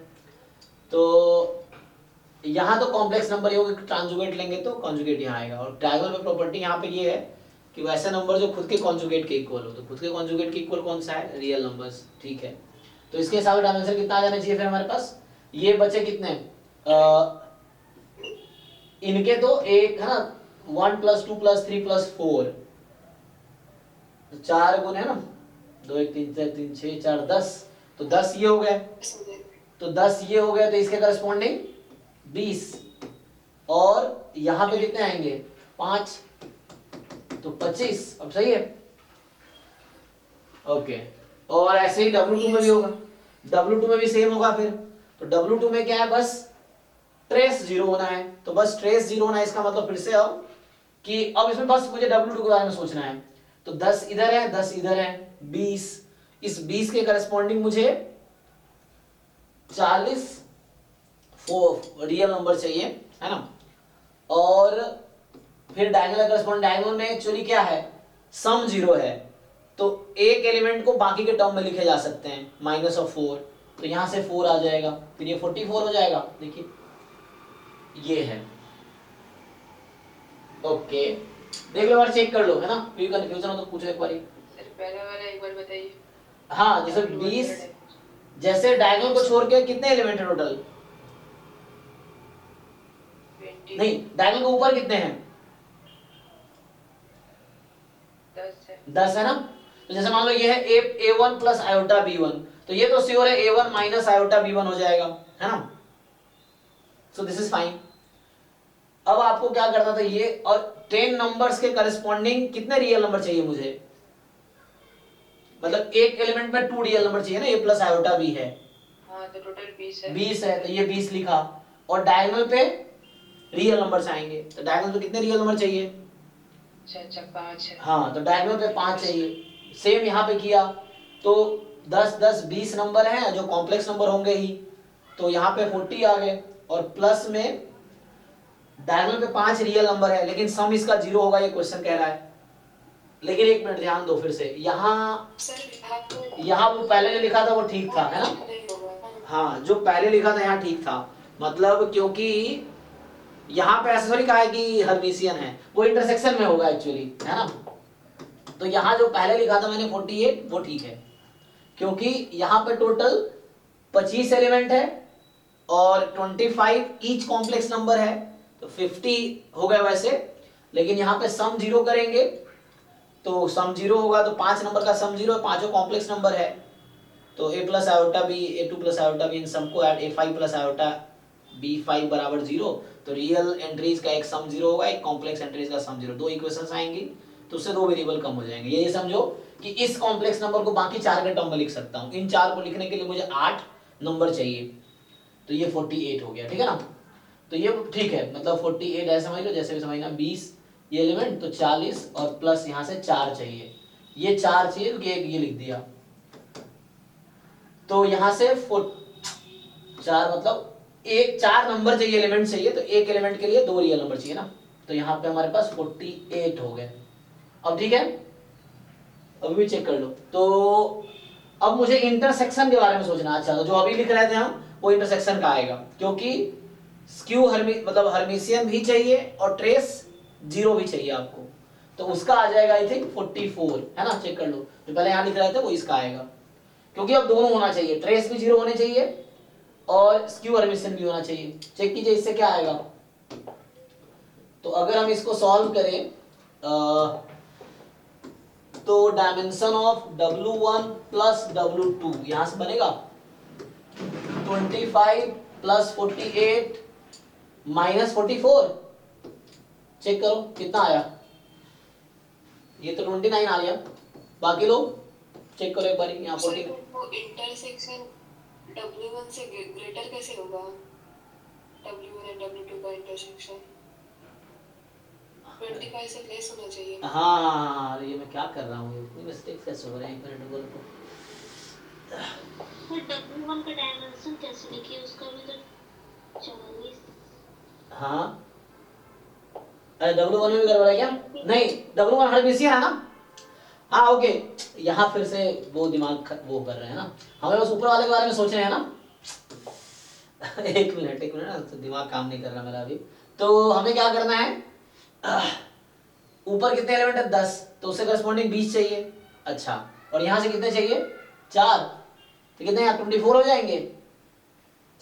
तो यहाँ तो कॉम्प्लेक्स नंबर ये ट्रांजुगेट लेंगे तो कॉन्जुगेट यहाँ आएगा, और डायगोनल में प्रॉपर्टी यहाँ पे ये है कि वैसे नंबर जो खुद के कॉन्जुगेट के इक्वल हो, तो खुद के कॉन्जुगेट के इक्वल कौन सा है, रियल नंबर्स, ठीक है। तो इसके हिसाब से डायमेंशन कितना आ जाना चाहिए फिर हमारे पास, ये बचे कितने, इनके तो एक है ना, 1 + 2 + 3 + 4, तो 4 गुण है ना, 2 1 3 4 3 6 4 10, तो 10 ये हो गए, तो 10 ये हो गए, तो इसके करस्पॉन्डिंग 20, और यहाँ पे कितने आएंगे 5, तो 25, अब सही है, ओके। और ऐसे ही W2 में भी होगा, W2 में भी सेम होगा फिर, तो W2 में क्या है, बस ट्रेस 0 होना है, तो बस ट्रेस 0 होना है, इसका मतलब फिर से अब कि अब इसमें बस मुझे W2 के बारे में सोचना है, तो 10 इधर है 10 इधर है 20, इस 20 के करस्पॉन्डिंग मुझे 40 रियल नंबर चाहिए, है ना, और फिर डायगोनल करस्पॉन्ड, डायगोनल में एक्चुअली क्या है, सम 0 है, तो एक एलिमेंट को बाकी के टर्म में लिखे जा सकते हैं, -4, तो यहां से 4 आ जाएगा, फिर ये 44 हो जाएगा। देखिए ये है, ओके देख लो और चेक कर लो, है ना, कोई कंफ्यूजन हो तो पूछो एक बार। सर पहला वाला एक बार बताइए। हाँ जैसे 20, जैसे डायगोनल को छोड़ के कितने एलिमेंट है टोटल, 20 नहीं डायगोनल के ऊपर कितने हैं, 10 है। 10 है ना। तो जैसे मान लो ये है a1 प्लस आयोटा b1, तो ये तो श्योर है a1 माइनस आयोटा b1 हो जाएगा, है ना। So this is fine. अब आपको क्या करना था, ये और 10 नंबर्स के करस्पॉन्डिंग कितने रियल नंबर चाहिए मुझे, मतलब एक एलिमेंट में 2 रियल नंबर चाहिए ना, a प्लस आयोटा b है, हाँ तो टोटल 20 है। 20 है, तो ये 20 लिखा, और डायगोनल पे रियल नंबर्स आएंगे, तो डायगोनल पे कितने रियल नंबर चाहिए, अच्छा 5 है। हाँ तो डायगोनल पे 5 चाहिए। सेम यहाँ पे किया तो 10 10 20 नंबर हैं जो कॉम्प्लेक्स नंबर होंगे ही, तो यहाँ पे 40 आ गए, और प्लस में डायगोनल पे 5 रियल नंबर है, लेकिन सम इसका 0 होगा, ये क्वेश्चन कह रहा है। लेकिन एक मिनट ध्यान दो, फिर से यहाँ सर यहाँ वो पहले जो लिखा था वो ठीक था, है ना, नहीं होगा ना। हाँ जो पहले लिखा था यहाँ ठीक था, मतलब क्योंकि यहाँ पे ऐसा थोड़ी कहा है कि हर्मिशियन है, वो इंटरसेक्शन में होगा एक्चुअली, है ना। तो यहाँ जो पहले लिखा था मैंने 48 वो ठीक है, क्योंकि यहाँ पे टोटल 25 एलिमेंट है और 25 ईच कॉम्प्लेक्स नंबर है, तो 50 हो गए वैसे, लेकिन यहाँ पे सम 0 करेंगे तो सम 0 होगा, तो 5 नंबर का सम 0 है, पांचों कॉम्प्लेक्स नंबर है, तो a plus iota b, a2 plus iota b, इन सबको add a5 plus iota b5 बराबर 0, तो रियल एंट्रीज का एक सम 0 होगा, एक कॉम्प्लेक्स एंट्रीज का सम 0, दो इक्वेशंस आएंगी, तो उससे दो वेरिएबल कम हो जाएंगे। ये समझो कि इस कॉम्प्लेक्स नंबर को बाकी 4 के टर्म में लिख सकता हूँ, इन 4 को लिखने के लिए मुझे 8 नंबर चाहिए, तो ये 48 हो गया, ठीक है ना। तो ये ठीक है, मतलब 48 ऐसे समझ लो, जैसे भी समझना, 20 ये एलिमेंट तो 40 और प्लस यहाँ से 4 चाहिए, ये 4 चाहिए क्योंकि एक ये लिख दिया, तो यहाँ से 4 मतलब एक 4 नंबर चाहिए, एलिमेंट चाहिए, तो एक एलिमेंट के लिए 2 रियल नंबर चाहिए ना, तो यहाँ पे हमारे पास 48 हो गए। अब ठीक है, अभी भी चेक कर लो। तो अब मुझे इंटरसेक्शन के बारे में सोचना। अच्छा तो जो अभी लिख रहे थे हम वो इंटरसेक्शन का आएगा, क्योंकि स्क्यू मतलब हर्मिशियन भी चाहिए और ट्रेस 0 भी चाहिए आपको, तो उसका आ जाएगा आई थिंक 44, है ना। चेक कर लो, जो पहले यहाँ लिख रहे थे वो इसका आएगा, क्योंकि अब दोनों होना चाहिए, ट्रेस भी 0 होने चाहिए और स्क्यू हर्मिशियन भी होना चाहिए। चेक कीजिए इससे क्या आएगा। तो अगर हम इसको सॉल्व करें तो dimension of W1 plus W2 यहां से बनेगा 25 प्लस 48 माइनस 44, चेक करो कितना आया, ये तो 29 आ गया, बाकी लोग चेक करो एक बार, यहाँ 40। वो इंटरसेक्शन W1 से ग्रेटर कैसे होगा, W1 और W2 का इंटरसेक्शन 25 से लेस होना चाहिए। हाँ ये मैं क्या कर रहा हूँ, इतनी मिस्टेक कैसे हो रहे हैं, एक मिनट बोल को। फिर W1 का डायमेंशन कैसे लिखिए, उसका भी तो 40। हाँ अरे W1 में भी गड़बड़ है क्या, नहीं W1 हर्मिशियन है ना, हाँ ओके। यहाँ फिर से वो दिमाग वो कर रहे हैं ना, हमें बस ऊपर वाले के बारे में सोच रहे हैं ना। एक मिनट ना, तो दिमाग काम नहीं कर रहा मेरा अभी। तो हमें क्या करना है, ऊपर कितने एलिमेंट है 10, तो उससे करस्पॉन्डिंग 20 चाहिए। अच्छा और यहाँ से कितने चाहिए 4, तो कितने यहाँ 24 हो जाएंगे।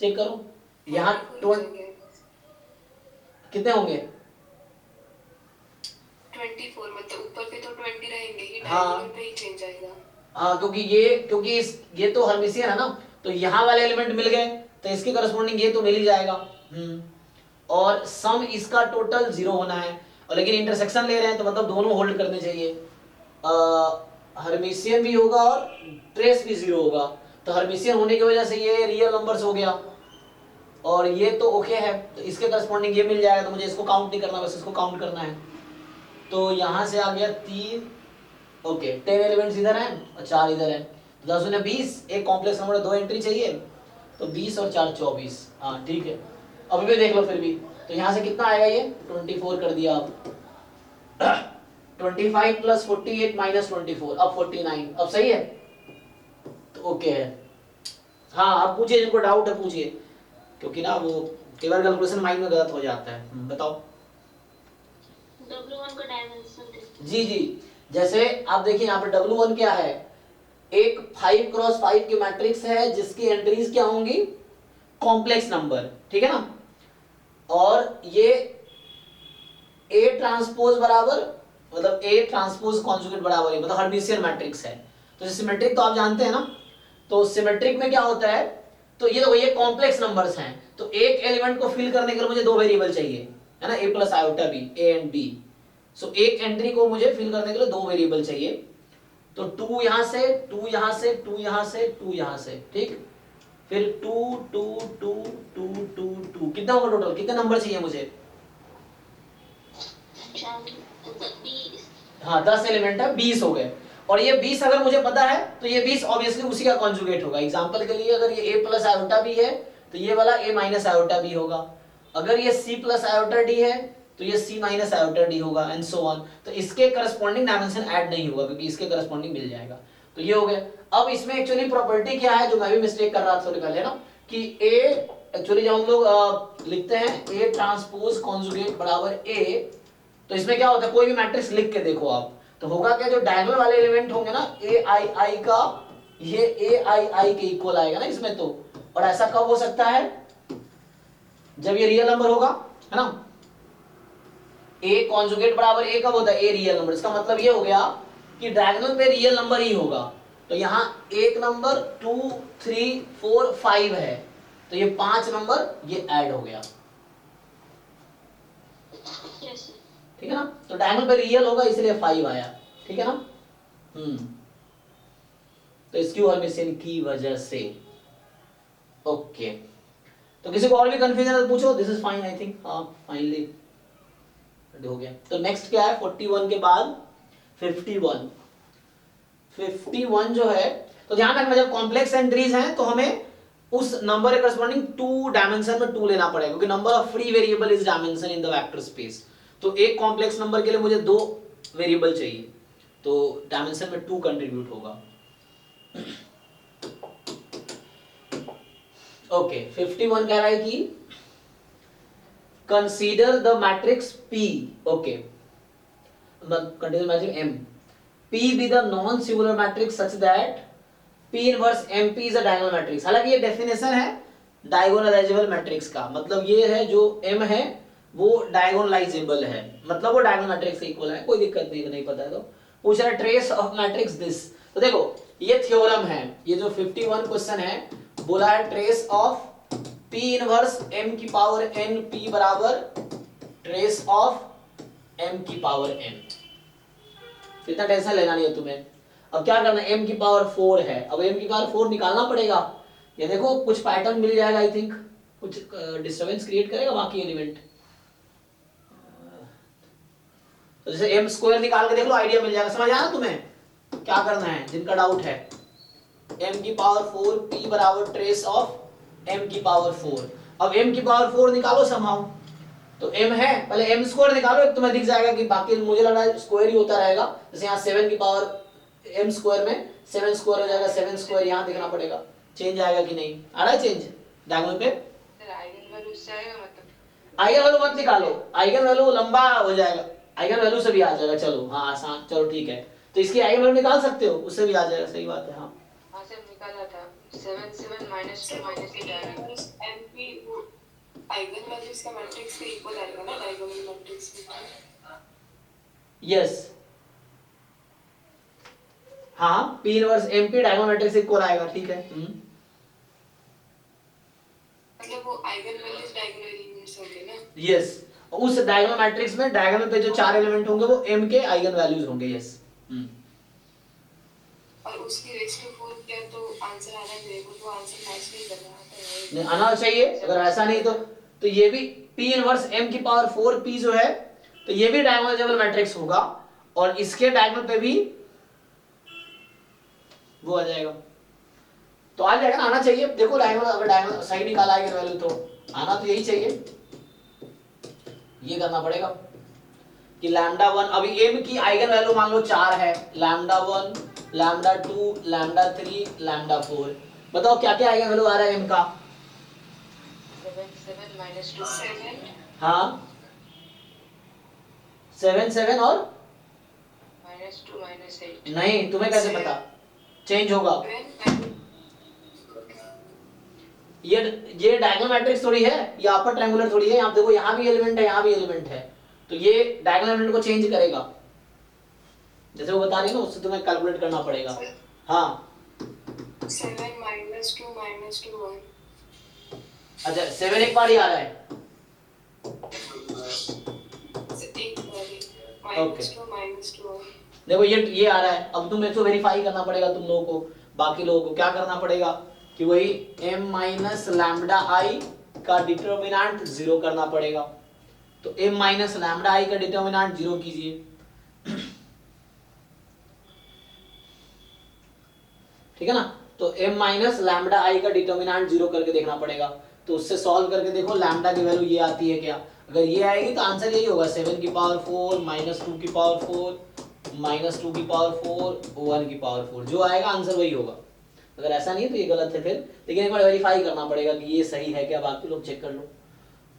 चेक करो यहाँ कितने होंगे 24, मतलब ऊपर पे तो 20 रहेंगे ही, हाँ डायगोनल पे ही चेंज आएगा। हाँ क्योंकि ये तो हर्मिशियन है ना, तो यहाँ वाले एलिमेंट मिल गए तो इसके करस्पॉन्डिंग ये तो मिल ही जाएगा। और सम इसका टोटल 0 होना है, और लेकिन इंटरसेक्शन ले रहे हैं तो मतलब दोनों होल्ड करने चाहिए, हर्मिशियन भी होगा और ट्रेस भी 0 होगा, तो हर्मिशियन होने की वजह से ये रियल नंबर्स हो गया, और ये तो ओके है, तो इसके करस्पॉन्डिंग ये मिल जाएगा, तो मुझे इसको काउंट नहीं करना, बस इसको काउंट करना है। तो यहाँ से आ गया 3, ओके 10 एलिमेंट्स इधर हैं और 4 इधर हैं, 10 ने 20, एक कॉम्प्लेक्स नंबर 2 एंट्री चाहिए, तो 20 और 4 24, हाँ ठीक है। अभी भी देख लो फिर भी, तो यहाँ से कितना आएगा ये 24 कर दिया आप 25 प्लस 48 माइनस 24 अब 49 अब सही है तो ओके है। हाँ आप पूछिए जिनको डाउट है पूछिए क्योंकि ना वो कई बार कैलकुलेशन माइंड में गलत हो जाता है। बताओ W1 का डायमेंशन जी जी जैसे आप देखिए यहाँ पे W1 क्या है एक 5x5 की मैट्रिक्स है जिसकी एंट्रीज क्या होंगी कॉम्प्लेक्स नंबर ठीक है ना और ये A ट्रांसपोज बराबर मतलब A ट्रांसपोज कॉन्जुगेट बराबर है मतलब हर्मिशियन मैट्रिक्स है। तो सिमेट्रिक तो आप जानते हैं ना तो सिमेट्रिक में क्या होता है तो ये कॉम्प्लेक्स नंबर्स हैं तो एक एलिमेंट को फिल करने के लिए मुझे दो वेरिएबल चाहिए है ना a plus iota B a and b so एक एंट्री को मुझे फिल करने के लिए दो वेरिएबल चाहिए तो 2 यहां से 2 यहां से 2 यहां से 2 यहां से ठीक फिर 2 2 2 2 2 2 कितना होगा टोटल कितने नंबर चाहिए मुझे हाँ 10 एलिमेंट है 20 हो गए और ये 20 अगर मुझे पता है तो ये 20 ऑब्वियसली उसी का कॉन्जुगेट होगा। एग्जांपल के लिए अगर ये a प्लस आयोटा b है तो ये वाला a माइनस आयोटा b होगा अगर ये c प्लस आयोटा d है तो ये c माइनस आयोटा d होगा एंड सो ऑन। तो इसके करस्पॉन्डिंग डायमेंशन ऐड नहीं होगा क्योंकि इसके करस्पॉन्डिंग मिल जाएगा। तो ये हो गया। अब इसमें एक्चुअली प्रॉपर्टी क्या है जो मैं भी मिस्टेक कर रहा था थोड़ी पहले ना कि a एक्चुअली जब हम लोग लिखते हैं a ट्रांसपोज कॉन्जुगेट बराबर a तो इसमें क्या होता है कोई भी मैट्रिक्स लिख के देखो आप तो होगा क्या जो डायगोनल वाले एलिमेंट होंगे ना a i i का ये a i i के इक्वल आएगा ना इसमें तो और ऐसा कब हो सकता है जब ये रियल नंबर होगा है ना a कॉन्जुगेट बराबर a कब होता है a रियल नंबर। इसका मतलब ये हो गया कि डायगोनल पे रियल नंबर ही होगा तो यहाँ एक नंबर 2 3 4 5 है तो ये 5 नंबर ये ऐड हो गया ठीक है ना। तो डायगोनल पे रियल होगा इसलिए 5 आया ठीक है ना। तो स्क्यू हर्मिशियन की वजह से ओके। तो किसी को और भी कंफ्यूजन है तो पूछो this is fine I think हाँ फाइनली हो गया। तो नेक्स्ट क्या है 41 के बाद 51 जो है तो ध्यान रखना जब कॉम्प्लेक्स एंट्रीज हैं तो हमें उस नंबर के करस्पॉन्डिंग 2 डायमेंशन में 2 लेना पड़ेगा क्योंकि number of free variable is dimension in the vector space. तो एक कॉम्प्लेक्स नंबर के लिए मुझे 2 वेरिएबल चाहिए तो डायमेंशन में 2 कंट्रीब्यूट होगा। ओके 51 कह रहा है कि consider the matrix P okay continuous matrix M P be the non singular matrix such that P inverse MP is a diagonal matrix। हालांकि ये डेफिनेशन है डायगोनलाइजेबल मैट्रिक्स का मतलब ये है जो M है वो डायगोनलाइजेबल है मतलब वो डायगोनल मैट्रिक्स के इक्वल है कोई दिक्कत नहीं पता है तो पूछ रहा है ट्रेस ऑफ मैट्रिक्स दिस। तो देखो ये थ्योरम है ये जो 51 क्वेश्चन है बोला है trace of P inverse M की पावर n P बराबर ट्रेस ऑफ M की पावर n। इतना टेंशन लेना नहीं है तुम्हें। अब क्या करना है m की पावर 4 है अब m की पावर 4 निकालना पड़ेगा। ये देखो कुछ पैटर्न मिल जाएगा आई थिंक कुछ डिस्टरबेंस क्रिएट करेगा बाकी एलिमेंट। तो जैसे m स्क्वायर निकाल के देख लो आइडिया मिल जाएगा। समझ आया तुम्हें क्या करना है जिनका डाउट है। m की पावर 4 p बराबर ट्रेस ऑफ m की पावर 4। अब m की पावर 4 निकालो समहाउ तो m है पहले m स्क्वायर निकालो एक तुम्हें दिख जाएगा कि बाकी मुझे लग रहा है स्क्वायर ही होता रहेगा। जैसे यहाँ 7 की पावर m स्क्वायर में 7 स्क्वायर हो जाएगा 7 स्क्वायर यहाँ देखना पड़ेगा चेंज आएगा कि नहीं आ रहा है चेंज डायगोनल पे। आइगन वैल्यू से आएगा मतलब आइगन वैल्यू मत निकालो आइगन वैल्यू लंबा हो जाएगा आइगन वैल्यू से भी आ जाएगा। चलो हाँ आसान चलो ठीक है तो इसकी आइगन वैल्यू निकाल सकते हो उससे भी आ जाएगा सही बात है। हाँ वहां से निकाला था 7 7 -2 -8 आएगा MP वो आइगन वैल्यूज का मैट्रिक्स के इक्वल आएगा ना डायगोनल मैट्रिक्स में। यस हाँ P inverse MP diagonal matrix equal आएगा ठीक है। मतलब वो आइगन वैल्यूज डायगोनल एलिमेंट्स होंगे ना। यस उस डायगोनल मैट्रिक्स में डायगोनल पे जो 4 एलिमेंट होंगे वो m के आइगन वैल्यूज होंगे। यस और उसकी रेस टू 4 क्या तो आंसर आना चाहिए वो आंसर मैच नहीं कर रहा है नहीं आना चाहिए अगर ऐसा नहीं तो ये भी P इनवर्स m की पावर 4 P जो है तो ये भी डायगोनलाइजेबल मैट्रिक्स होगा और इसके डायगोनल पे भी वो आ जाएगा तो आ जाएगा ना आना चाहिए। देखो डायगोनल अगर डायगोनल सही निकाला आइगन वैल्यू तो आना तो यही चाहिए। ये करना पड़ेगा कि लैम्डा 1, अभी m की आइगन वैल्यू मान लो 4 है, लैम्डा 1, लैम्डा 2, लैम्डा 3, लैम्डा 4। बताओ क्या क्या आइगन वैल्यू आ रहा है m का? 7 7 minus 2 7 हाँ 7 7 और minus 2 minus 8 नहीं, तुम्हें कैसे पता चेंज होगा? 7 ये डायगोनल मैट्रिक्स थोड़ी है, ये अपर ट्रायंगुलर थोड़ी है। आप देखो यहाँ भी एलिमेंट है, यहाँ भी एलिमेंट है, तो ये डायगोनल एलिमेंट को चेंज करेगा। जैसे वो बता रही है ना, उससे तुम्हें कैलकुलेट करना पड़ेगा। हाँ 7 minus 2 minus 2 1 अच्छा 7 एक बार ही आ रहा है। एक बारी Okay. minus 2 minus 2 1 देखो ये आ रहा है। अब तुम्हें तो वेरीफाई करना पड़ेगा तुम लोगों को, बाकी लोगों को क्या करना पड़ेगा कि वही m माइनस लैम्डा आई का डिटर्मिनेंट 0 करना पड़ेगा। तो m माइनस लैम्डा आई का डिटर्मिनेंट 0 कीजिए, ठीक है ना। तो m माइनस लैम्डा आई का डिटर्मिनेंट 0 करके देखना पड़ेगा। तो उससे सॉल्व करके देखो लैम्डा की वैल्यू ये आती है क्या। अगर ये आएगी तो आंसर यही होगा 7 की पावर 4 माइनस 2 की पावर 4 माइनस 2 की पावर 4 1 की पावर 4, जो आएगा आंसर वही होगा। अगर ऐसा नहीं है तो ये गलत है फिर, लेकिन एक बार वेरीफाई करना पड़ेगा कि ये सही है क्या, बाकी लोग चेक कर लो।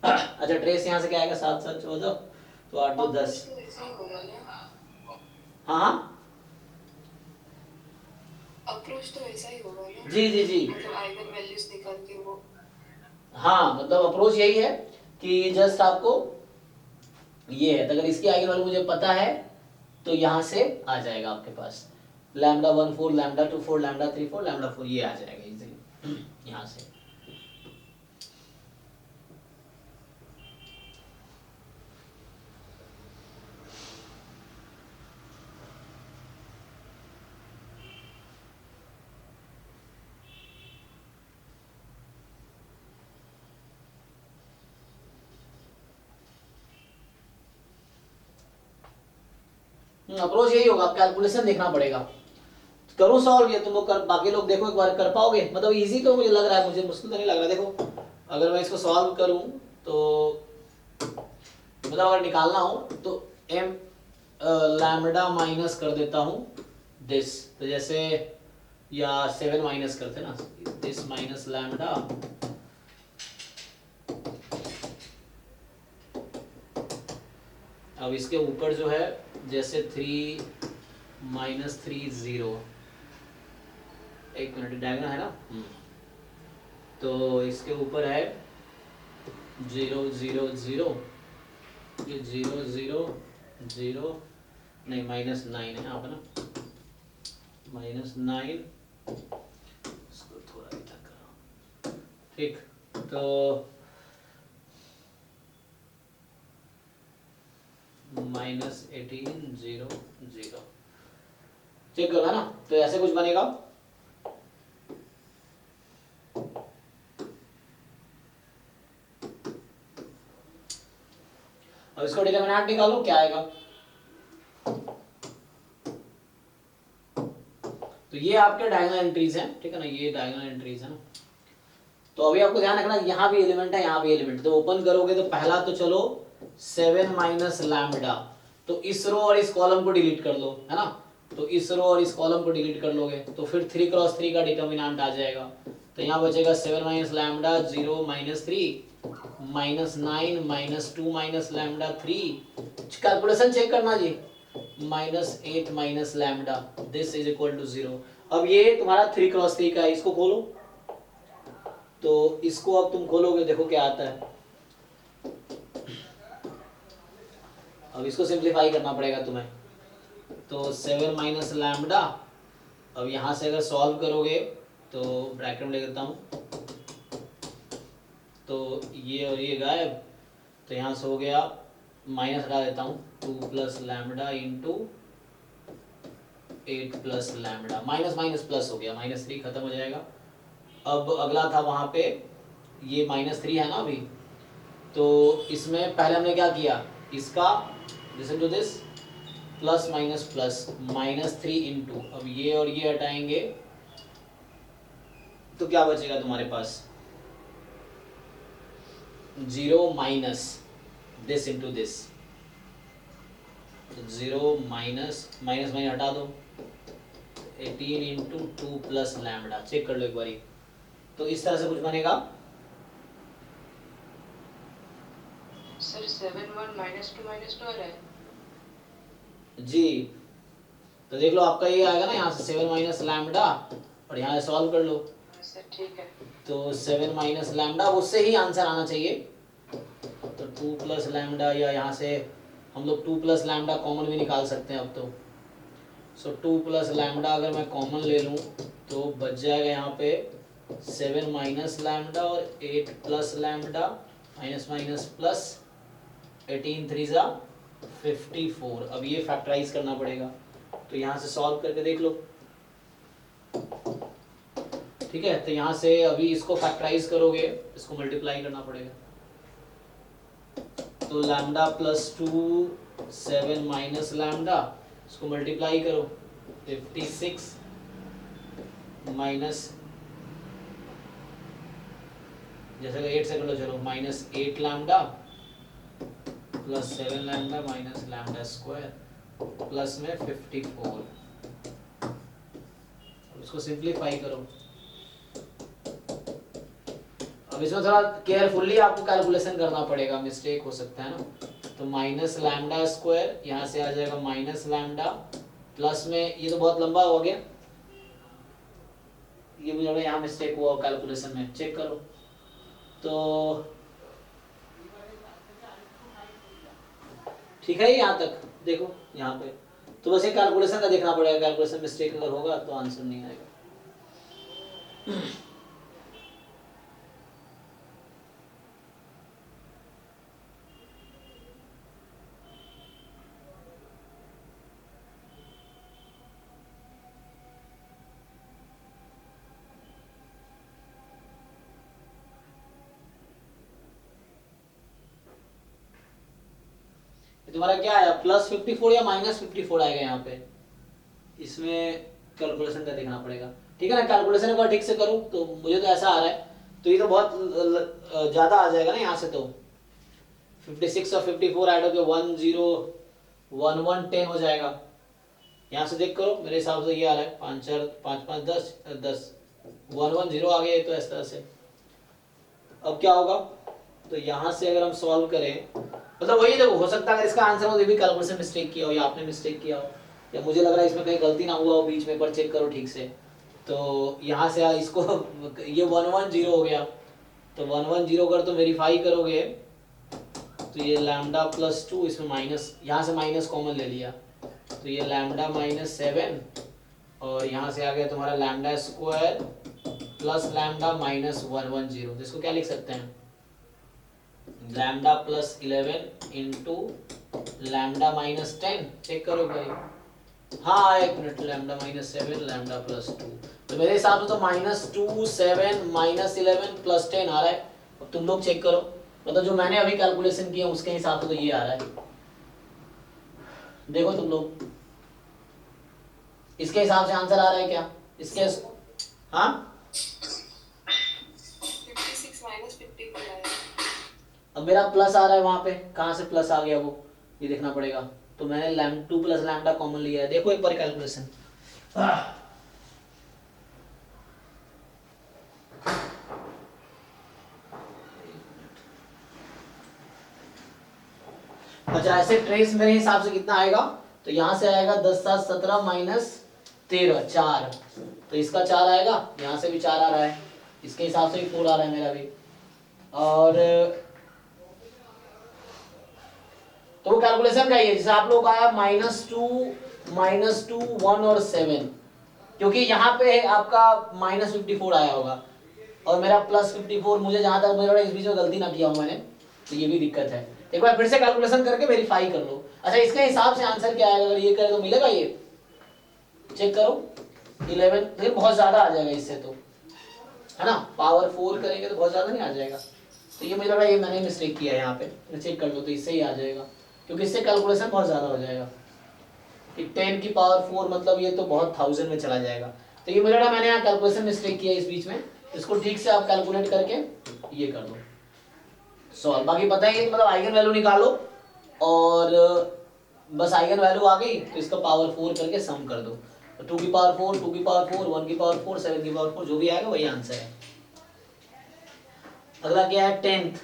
अच्छा ट्रेस यहाँ से क्या आएगा 7 7 14 तो 8 2 10। तो ऐसा ही होगा ना, हाँ अप्रोच तो ऐसा ही होगा ना, जी जी जी मतलब आइगन वैल्यूज निकाल के वो। हाँ, मतलब अप्रोच यही है कि जस्ट आपको ये है, तो अगर इसकी आइगन वैल्यू मुझे पता है तो यहाँ से आ जाएगा आपके पास लैम्डा 1 4 लैम्डा 2 4 लैम्डा 3 4 लैम्डा 4, ये आ जाएगा इजीली यहाँ से। अप्रोच यही होगा, कैलकुलेशन देखना पड़ेगा। करो सॉल्व, ये तुम लोग कर, बाकी लोग देखो एक बार कर पाओगे। मतलब इजी तो मुझे लग रहा है, मुझे मुश्किल तो नहीं लग रहा। देखो अगर मैं इसको सॉल्व करूं तो मतलब अगर निकालना हो तो m लैम्डा माइनस कर देता हूं दिस, तो जैसे या 7 माइनस करते ना, दिस माइनस लैम्डा अब इसके ऊपर जो है जैसे 3 माइनस 3 0, एक मिनट डायग्राम है ना, तो इसके ऊपर है 0 0 0, ये 0 0 0 नहीं -9 है यहाँ पर ना, -9, इसको थोड़ा इधर करो, ठीक। तो -18 0 0 चेक करो ना, तो ऐसे कुछ बनेगा। अब इसको डिटरमिनेंट निकालो क्या आएगा। तो ये आपके डायगोनल एंट्रीज हैं, ठीक है ना, ये डायगोनल एंट्रीज है ना। तो अभी आपको ध्यान रखना यहाँ भी एलिमेंट है, यहाँ भी एलिमेंट। तो ओपन करोगे तो पहला तो चलो 7 माइनस लैम्डा, तो इस रो और इस कॉलम को डिलीट कर लो, है ना। तो इस रो और इस कॉलम को डिलीट कर लोगे तो फिर 3 क्रॉस 3 का डिटर्मिनेंट आ जाएगा। तो यहाँ बचेगा 7 minus lambda 0 minus 3 -9 -2 minus lambda 3, calculation check करना जी, -8 minus lambda, this is equal to 0। अब ये तुम्हारा 3 क्रॉस 3 का है, इसको खोलो। तो इसको अब तुम खोलोगे, देखो क्या आता है। अब इसको सिंप्लीफाई करना पड़ेगा तुम्हें। तो 7 माइनस लैम्डा, अब यहाँ से अगर सॉल्व करोगे तो ब्रैकेट में ले लेता हूँ, तो ये और ये गायब, तो यहाँ से हो गया माइनस हटा देता हूँ 2 plus lambda into 8 plus lambda, minus minus plus हो गया, -3 खत्म हो जाएगा। अब अगला था वहाँ पे ये -3 है ना अभी, तो इसमें पहले हमने क्या किया, इसका listen to this plus minus plus -3 into, अब ये और ये हटाएंगे तो क्या बचेगा तुम्हारे पास 0 माइनस दिस इंटू दिस, तो 0 माइनस माइनस माइनस हटा दो, 18 इंटू 2 प्लस लैम्बडा, चेक कर लो एक बारी। तो इस तरह से कुछ बनेगा। सर 7 1 -2 आ रहा है जी, तो देख लो आपका ये आएगा ना, यहाँ से 7 माइनस लैम्बडा, और यहाँ से सॉल्व कर लो। सर ठीक है। तो 7 माइनस लैम्बडा, उससे ही आंसर आना चाहिए। तो 2 प्लस लैम्बडा, या यहाँ से हम लोग 2 प्लस लैम्बडा कॉमन भी निकाल सकते हैं अब तो। सो 2 प्लस लैम्बडा अगर मैं कॉमन ले लूँ तो बच जाएगा यहाँ पे 7 माइनस लैम्बडा और 8 plus lambda, minus minus plus, 18 3 जा 54। अब ये फैक्टराइज करना पड़ेगा, तो यहाँ से सॉल्व करके देख लो। ठीक है, तो यहाँ से अभी इसको फैक्टराइज करोगे, इसको मल्टीप्लाई करना पड़ेगा। तो लैम्बडा प्लस 2 7 माइनस लैम्बडा, इसको मल्टीप्लाई करो, 56 माइनस, जैसे 8 से करो, चलो minus 8 lambda plus 7 lambda minus lambda square plus में 54। इसको सिंप्लीफाई करो। अब इसमें थोड़ा केयरफुल्ली आपको कैलकुलेशन करना पड़ेगा, मिस्टेक हो सकता है ना। तो माइनस लैम्बडा स्क्वायर, यहाँ से आ जाएगा माइनस लैम्बडा प्लस में, ये तो बहुत लंबा हो गया, ये मुझे लगा यहाँ मिस्टेक हुआ कैलकुलेशन में, चेक करो। तो ठीक है, यहाँ तक देखो, यहाँ पे तो बस ये कैलकुलेशन का देखना पड़ेगा, कैलकुलेशन मिस्टेक अगर होगा तो आंसर नहीं आएगा। तुम्हारा क्या आया, प्लस 54 या माइनस 54 आएगा यहाँ पे, इसमें कैलकुलेशन का देखना पड़ेगा। ठीक है ना, कैलकुलेशन एक बार ठीक से करो। तो मुझे तो ऐसा आ रहा है, तो ये तो बहुत ज्यादा आ जाएगा ना यहाँ से, तो 56 और 54 ऐड होके 1 0 1 1 10 हो जाएगा। यहाँ से देख करो, मेरे हिसाब से ये आ रहा है 5 4 5 5 10 10 1 1 0 आ गया, तो इस तरह से। अब क्या होगा, तो यहाँ से अगर हम सॉल्व करें, मतलब वही देखो, हो सकता है अगर इसका आंसर हो तो भी कैलकुलेशन मिस्टेक किया हो, या आपने मिस्टेक किया हो, या मुझे लग रहा है इसमें कहीं गलती ना हुआ हो बीच में, पर चेक करो ठीक से। तो यहाँ से इसको ये 1 1 0 हो गया, तो 1 1 0 कर तो वेरीफाई करोगे, तो ये लैम्बडा प्लस 2, इसमें माइनस, यहाँ से माइनस कॉमन ले लिया, तो ये लैम्बडा माइनस 7, और यहाँ से आ गया तुम्हारा lambda square plus lambda minus 1 1 0। तो इसको क्या लिख सकते हैं, lambda plus 11 into lambda minus 10, check करो भाई। हाँ एक minute, lambda minus 7 lambda plus 2, तो मेरे हिसाब से तो माइनस 2 7 माइनस 11 प्लस 10 आ रहा है। अब तुम लोग चेक करो, मतलब जो मैंने अभी कैलकुलेशन किया उसके हिसाब से तो ये आ रहा है, देखो तुम लोग, इसके हिसाब से आंसर आ रहा है क्या इसके? हाँ 56 माइनस 54 आ रहा है। अब मेरा प्लस आ रहा है, वहां पे कहाँ से प्लस आ गया वो, ये देखना पड़ेगा। तो मैंने 2 प्लस लैम्बडा कॉमन लिया है, देखो एक बार कैलकुलेशन। अच्छा ऐसे ट्रेस मेरे हिसाब से कितना आएगा, तो यहाँ से आएगा 10 7 17 माइनस 13 4, तो इसका 4 आएगा, यहाँ से भी 4 आ रहा है, इसके हिसाब से भी 4 आ रहा है मेरा भी। और तो वो कैलकुलेशन का ही है, जैसे आप लोग आया -2 1 और 7, क्योंकि यहाँ पे आपका -54 आया होगा और मेरा +54, मुझे जहाँ तक मुझे इस बीच में गलती ना किया हूँ मैंने, तो ये भी दिक्कत है। एक बार फिर से कैलकुलेशन करके वेरीफाई कर लो। अच्छा इसके हिसाब से आंसर क्या आएगा, अगर ये करें तो मिलेगा, ये चेक करो 11, लेकिन बहुत ज्यादा आ जाएगा इससे, तो है ना, पावर 4 करेंगे तो बहुत ज्यादा नहीं आ जाएगा। तो ये मुझे लग रहा है ये मैंने मिस्टेक किया है यहाँ पे, चेक कर लो, तो इससे ही आ जाएगा, क्योंकि इससे कैलकुलेशन बहुत ज्यादा हो जाएगा कि 10 की पावर 4, मतलब ये तो बहुत 1000 में चला जाएगा। तो ये मुझे लग रहा है मैंने यहाँ कैलकुलेशन मिस्टेक किया है इस बीच में, इसको ठीक से आप कैलकुलेट करके ये कर दो, सॉल्व। बाकी पता ही है कि मतलब आइगन वैल्यू निकालो और बस आइगन वैल्यू आ गई तो इसका पावर 4 करके सम कर दो। तो 2 की पावर 4, 2 की पावर 4, 1 की पावर 4, 7 की पावर 4 जो भी आएगा वही आंसर है। अगला क्या है 10th।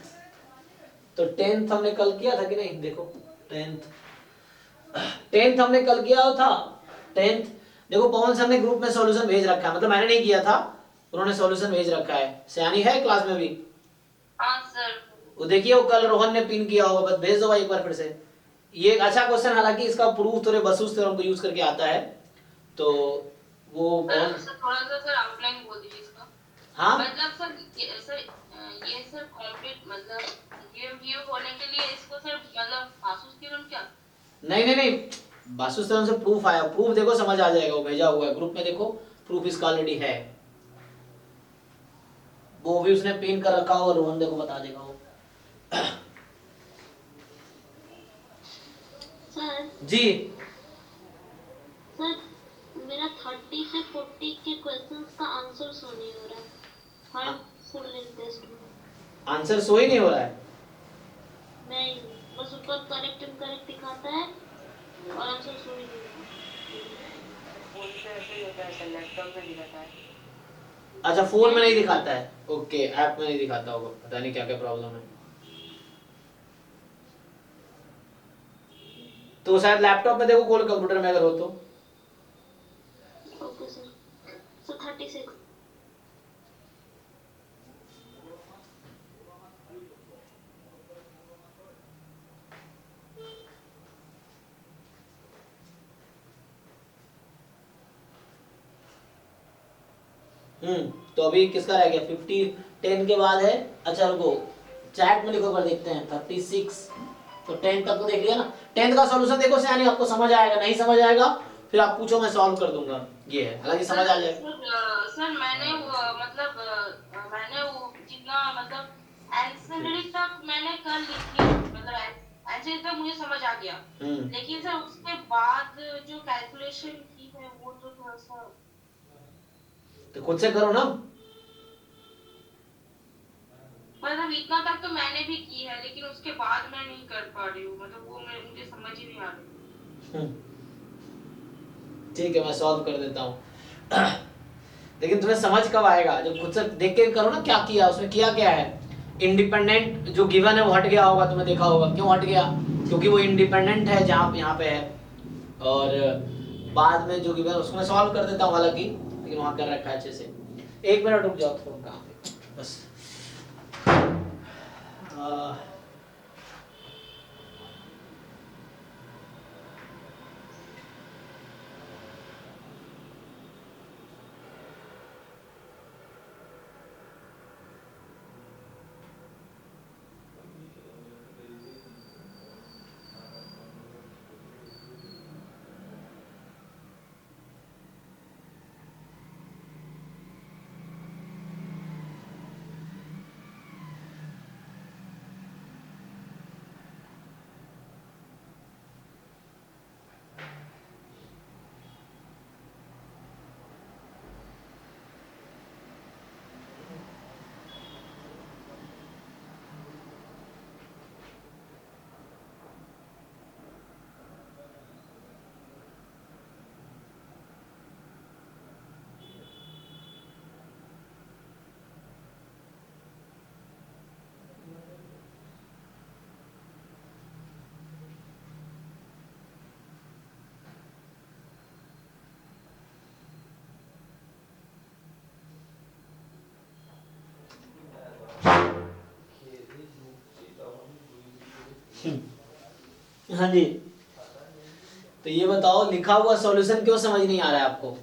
तो 10th हमने कल किया था कि नहीं, देखो 10th हमने कल किया था। 10th देखो पवन सर ने ग्रुप में सॉल्यूशन भेज रखा है, मतलब मैंने नहीं किया था, उन्होंने सॉल्यूशन भेज रखा है। सयानी है क्लास में भी? हाँ सर। वो देखिए वो कल रोहन ने पिन किया होगा, बस भेज दो भाई एक बार फिर से। ये एक अच्छा क्वेश्चन, हालांकि इसका प्रूफ थोड़े बसूस थ्योरम को यूज करके आता है। तो वो सर थोड़ा सा सर आउटलाइन बोल दीजिए इसका। हाँ मतलब ये सर कॉम्प्लीट मतलब ये होने के लिए इसको सर मतलब आसूस थ्योरम क्या? नहीं बासुस थ्योरम से प्रूफ आया, प्रूफ देखो समझ आ जाएगा, वो भेजा हुआ है ग्रुप में, देखो प्रूफ इसका ऑलरेडी है, वो भी उसने पिन कर रखा होगा, रोहन देखो बता देगा वो। सर जी सर मेरा 30 से 40 के क्वेश्चंस का आंसर शो नहीं हो रहा है हर फुल लेंथ टेस्ट में। आंसर सो ही नहीं हो रहा है। नहीं, बस ऊपर करेक्ट इनकरेक्ट दिखाता है और आंसर शो ही नहीं होता। फोन पे ऐसे ही होता है सर, लैपटॉप में दिखाता है। अच्छा फोन में नहीं दिखाता है, ओके ऐप में नहीं दिखाता होगा, पता नहीं क्या क्या प्रॉब्लम है। तो शायद लैपटॉप में देखो खोल, कंप्यूटर में अगर हो तो। Okay sir. सर 36। तो अभी किसका रह गया 50, 10 के बाद है। अच्छा रुको चैट में लिखो कर देखते हैं 36। तो 10 तक तो देख लिया ना। 10 का सॉल्यूशन देखो से, यानी आपको समझ आएगा, नहीं समझ आएगा फिर आप पूछो मैं सॉल्व कर दूंगा, ये है, हालांकि समझ आ जाएगा। सर मैंने मैंने वो जितना मतलब एंसरी तक मैंने कर ली थी, मतलब एंसरी तक मुझे समझ आ गया। लेकिन सर उसके बाद जो कैलकुलेशन की है वो तो थोड़ा सा, तो खुद से करो ना। मतलब इतना तक तो मैंने भी की है लेकिन उसके बाद मैं नहीं कर पा रही हूँ, मतलब वो मुझे समझ ही नहीं आ रही। ठीक है मैं सॉल्व कर देता हूँ। लेकिन तुम्हें समझ कब आएगा, जब खुद से देख के करो ना क्या किया, उसमें किया क्या है। इंडिपेंडेंट जो गिवन है वो हट गया होगा, तुमने देखा होगा क्यों हट गया, क्योंकि वो इंडिपेंडेंट है जहाँ यहाँ पे है, और बाद में जो गिवन उसको मैं सॉल्व कर देता हूँ हालांकि, लेकिन वहाँ कर रखा है अच्छे से। 1 मिनट रुक जाओ थोड़ा काम है बस। हाँ जी, तो ये बताओ लिखा हुआ सॉल्यूशन क्यों समझ नहीं आ रहा है आपको।